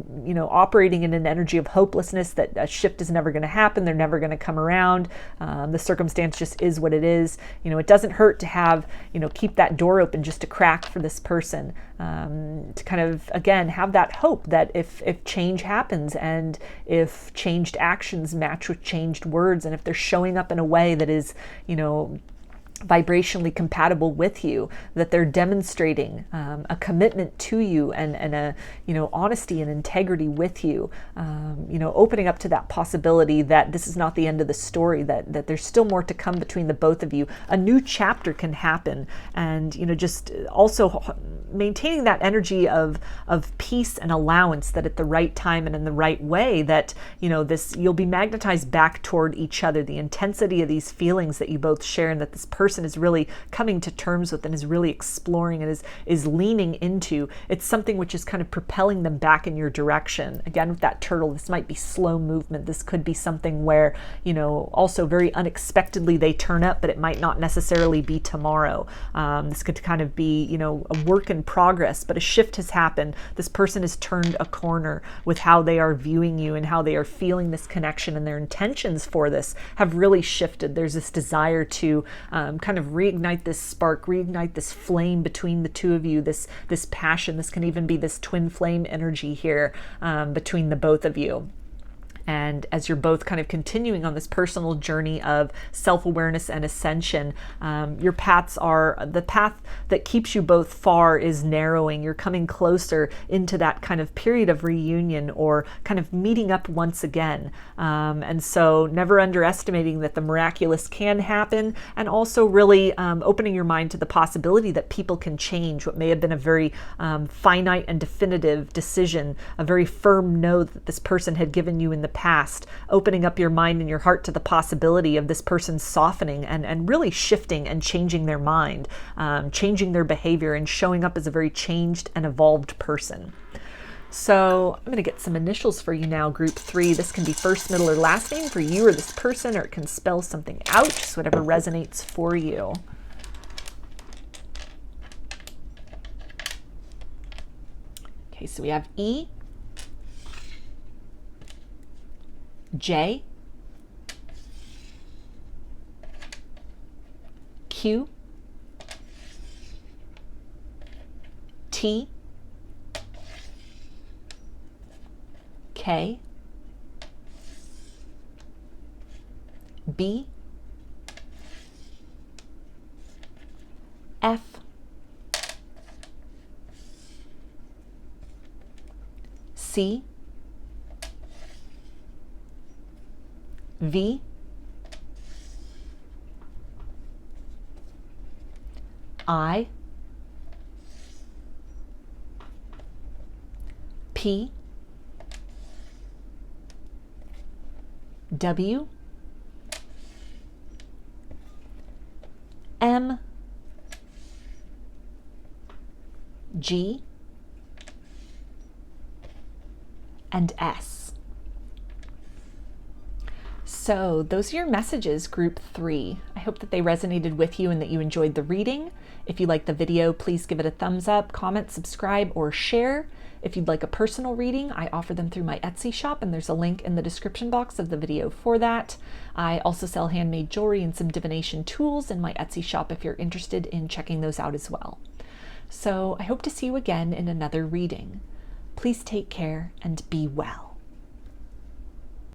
operating in an energy of hopelessness that a shift is never going to happen, they're never going to come around, the circumstance just is what it is. It doesn't hurt to have, keep that door open just a crack for this person, to kind of, again, have that hope that if change happens, and if changed actions match with changed words, and if they're showing up in a way that is, vibrationally compatible with you, that they're demonstrating a commitment to you, and a honesty and integrity with you, opening up to that possibility that this is not the end of the story, that there's still more to come between the both of you. A new chapter can happen, and just also maintaining that energy of peace and allowance, that at the right time and in the right way, that you'll be magnetized back toward each other, the intensity of these feelings that you both share, and that this person is really coming to terms with, and is really exploring, and is leaning into. It's something which is kind of propelling them back in your direction. Again, with that turtle, this might be slow movement. This could be something where, also very unexpectedly they turn up, but it might not necessarily be tomorrow. This could kind of be, a work in progress, but a shift has happened. This person has turned a corner with how they are viewing you, and how they are feeling this connection, and their intentions for this have really shifted. There's this desire to kind of reignite this spark, reignite this flame between the two of you, this passion. This can even be this twin flame energy here between the both of you. And as you're both kind of continuing on this personal journey of self-awareness and ascension, your paths are, the path that keeps you both far is narrowing. You're coming closer into that kind of period of reunion, or kind of meeting up once again. And so never underestimating that the miraculous can happen, and also really opening your mind to the possibility that people can change what may have been a very finite and definitive decision, a very firm no that this person had given you in the past, opening up your mind and your heart to the possibility of this person softening and really shifting and changing their mind, changing their behavior, and showing up as a very changed and evolved person. So I'm going to get some initials for you now, group 3. This can be first, middle, or last name for you or this person, or it can spell something out, just whatever resonates for you. Okay, so we have E, J, Q, T, K, B, F, C, V, I, P, W, M, G, and S. So those are your messages, group 3. I hope that they resonated with you and that you enjoyed the reading. If you liked the video, please give it a thumbs up, comment, subscribe, or share. If you'd like a personal reading, I offer them through my Etsy shop, and there's a link in the description box of the video for that. I also sell handmade jewelry and some divination tools in my Etsy shop if you're interested in checking those out as well. So I hope to see you again in another reading. Please take care and be well.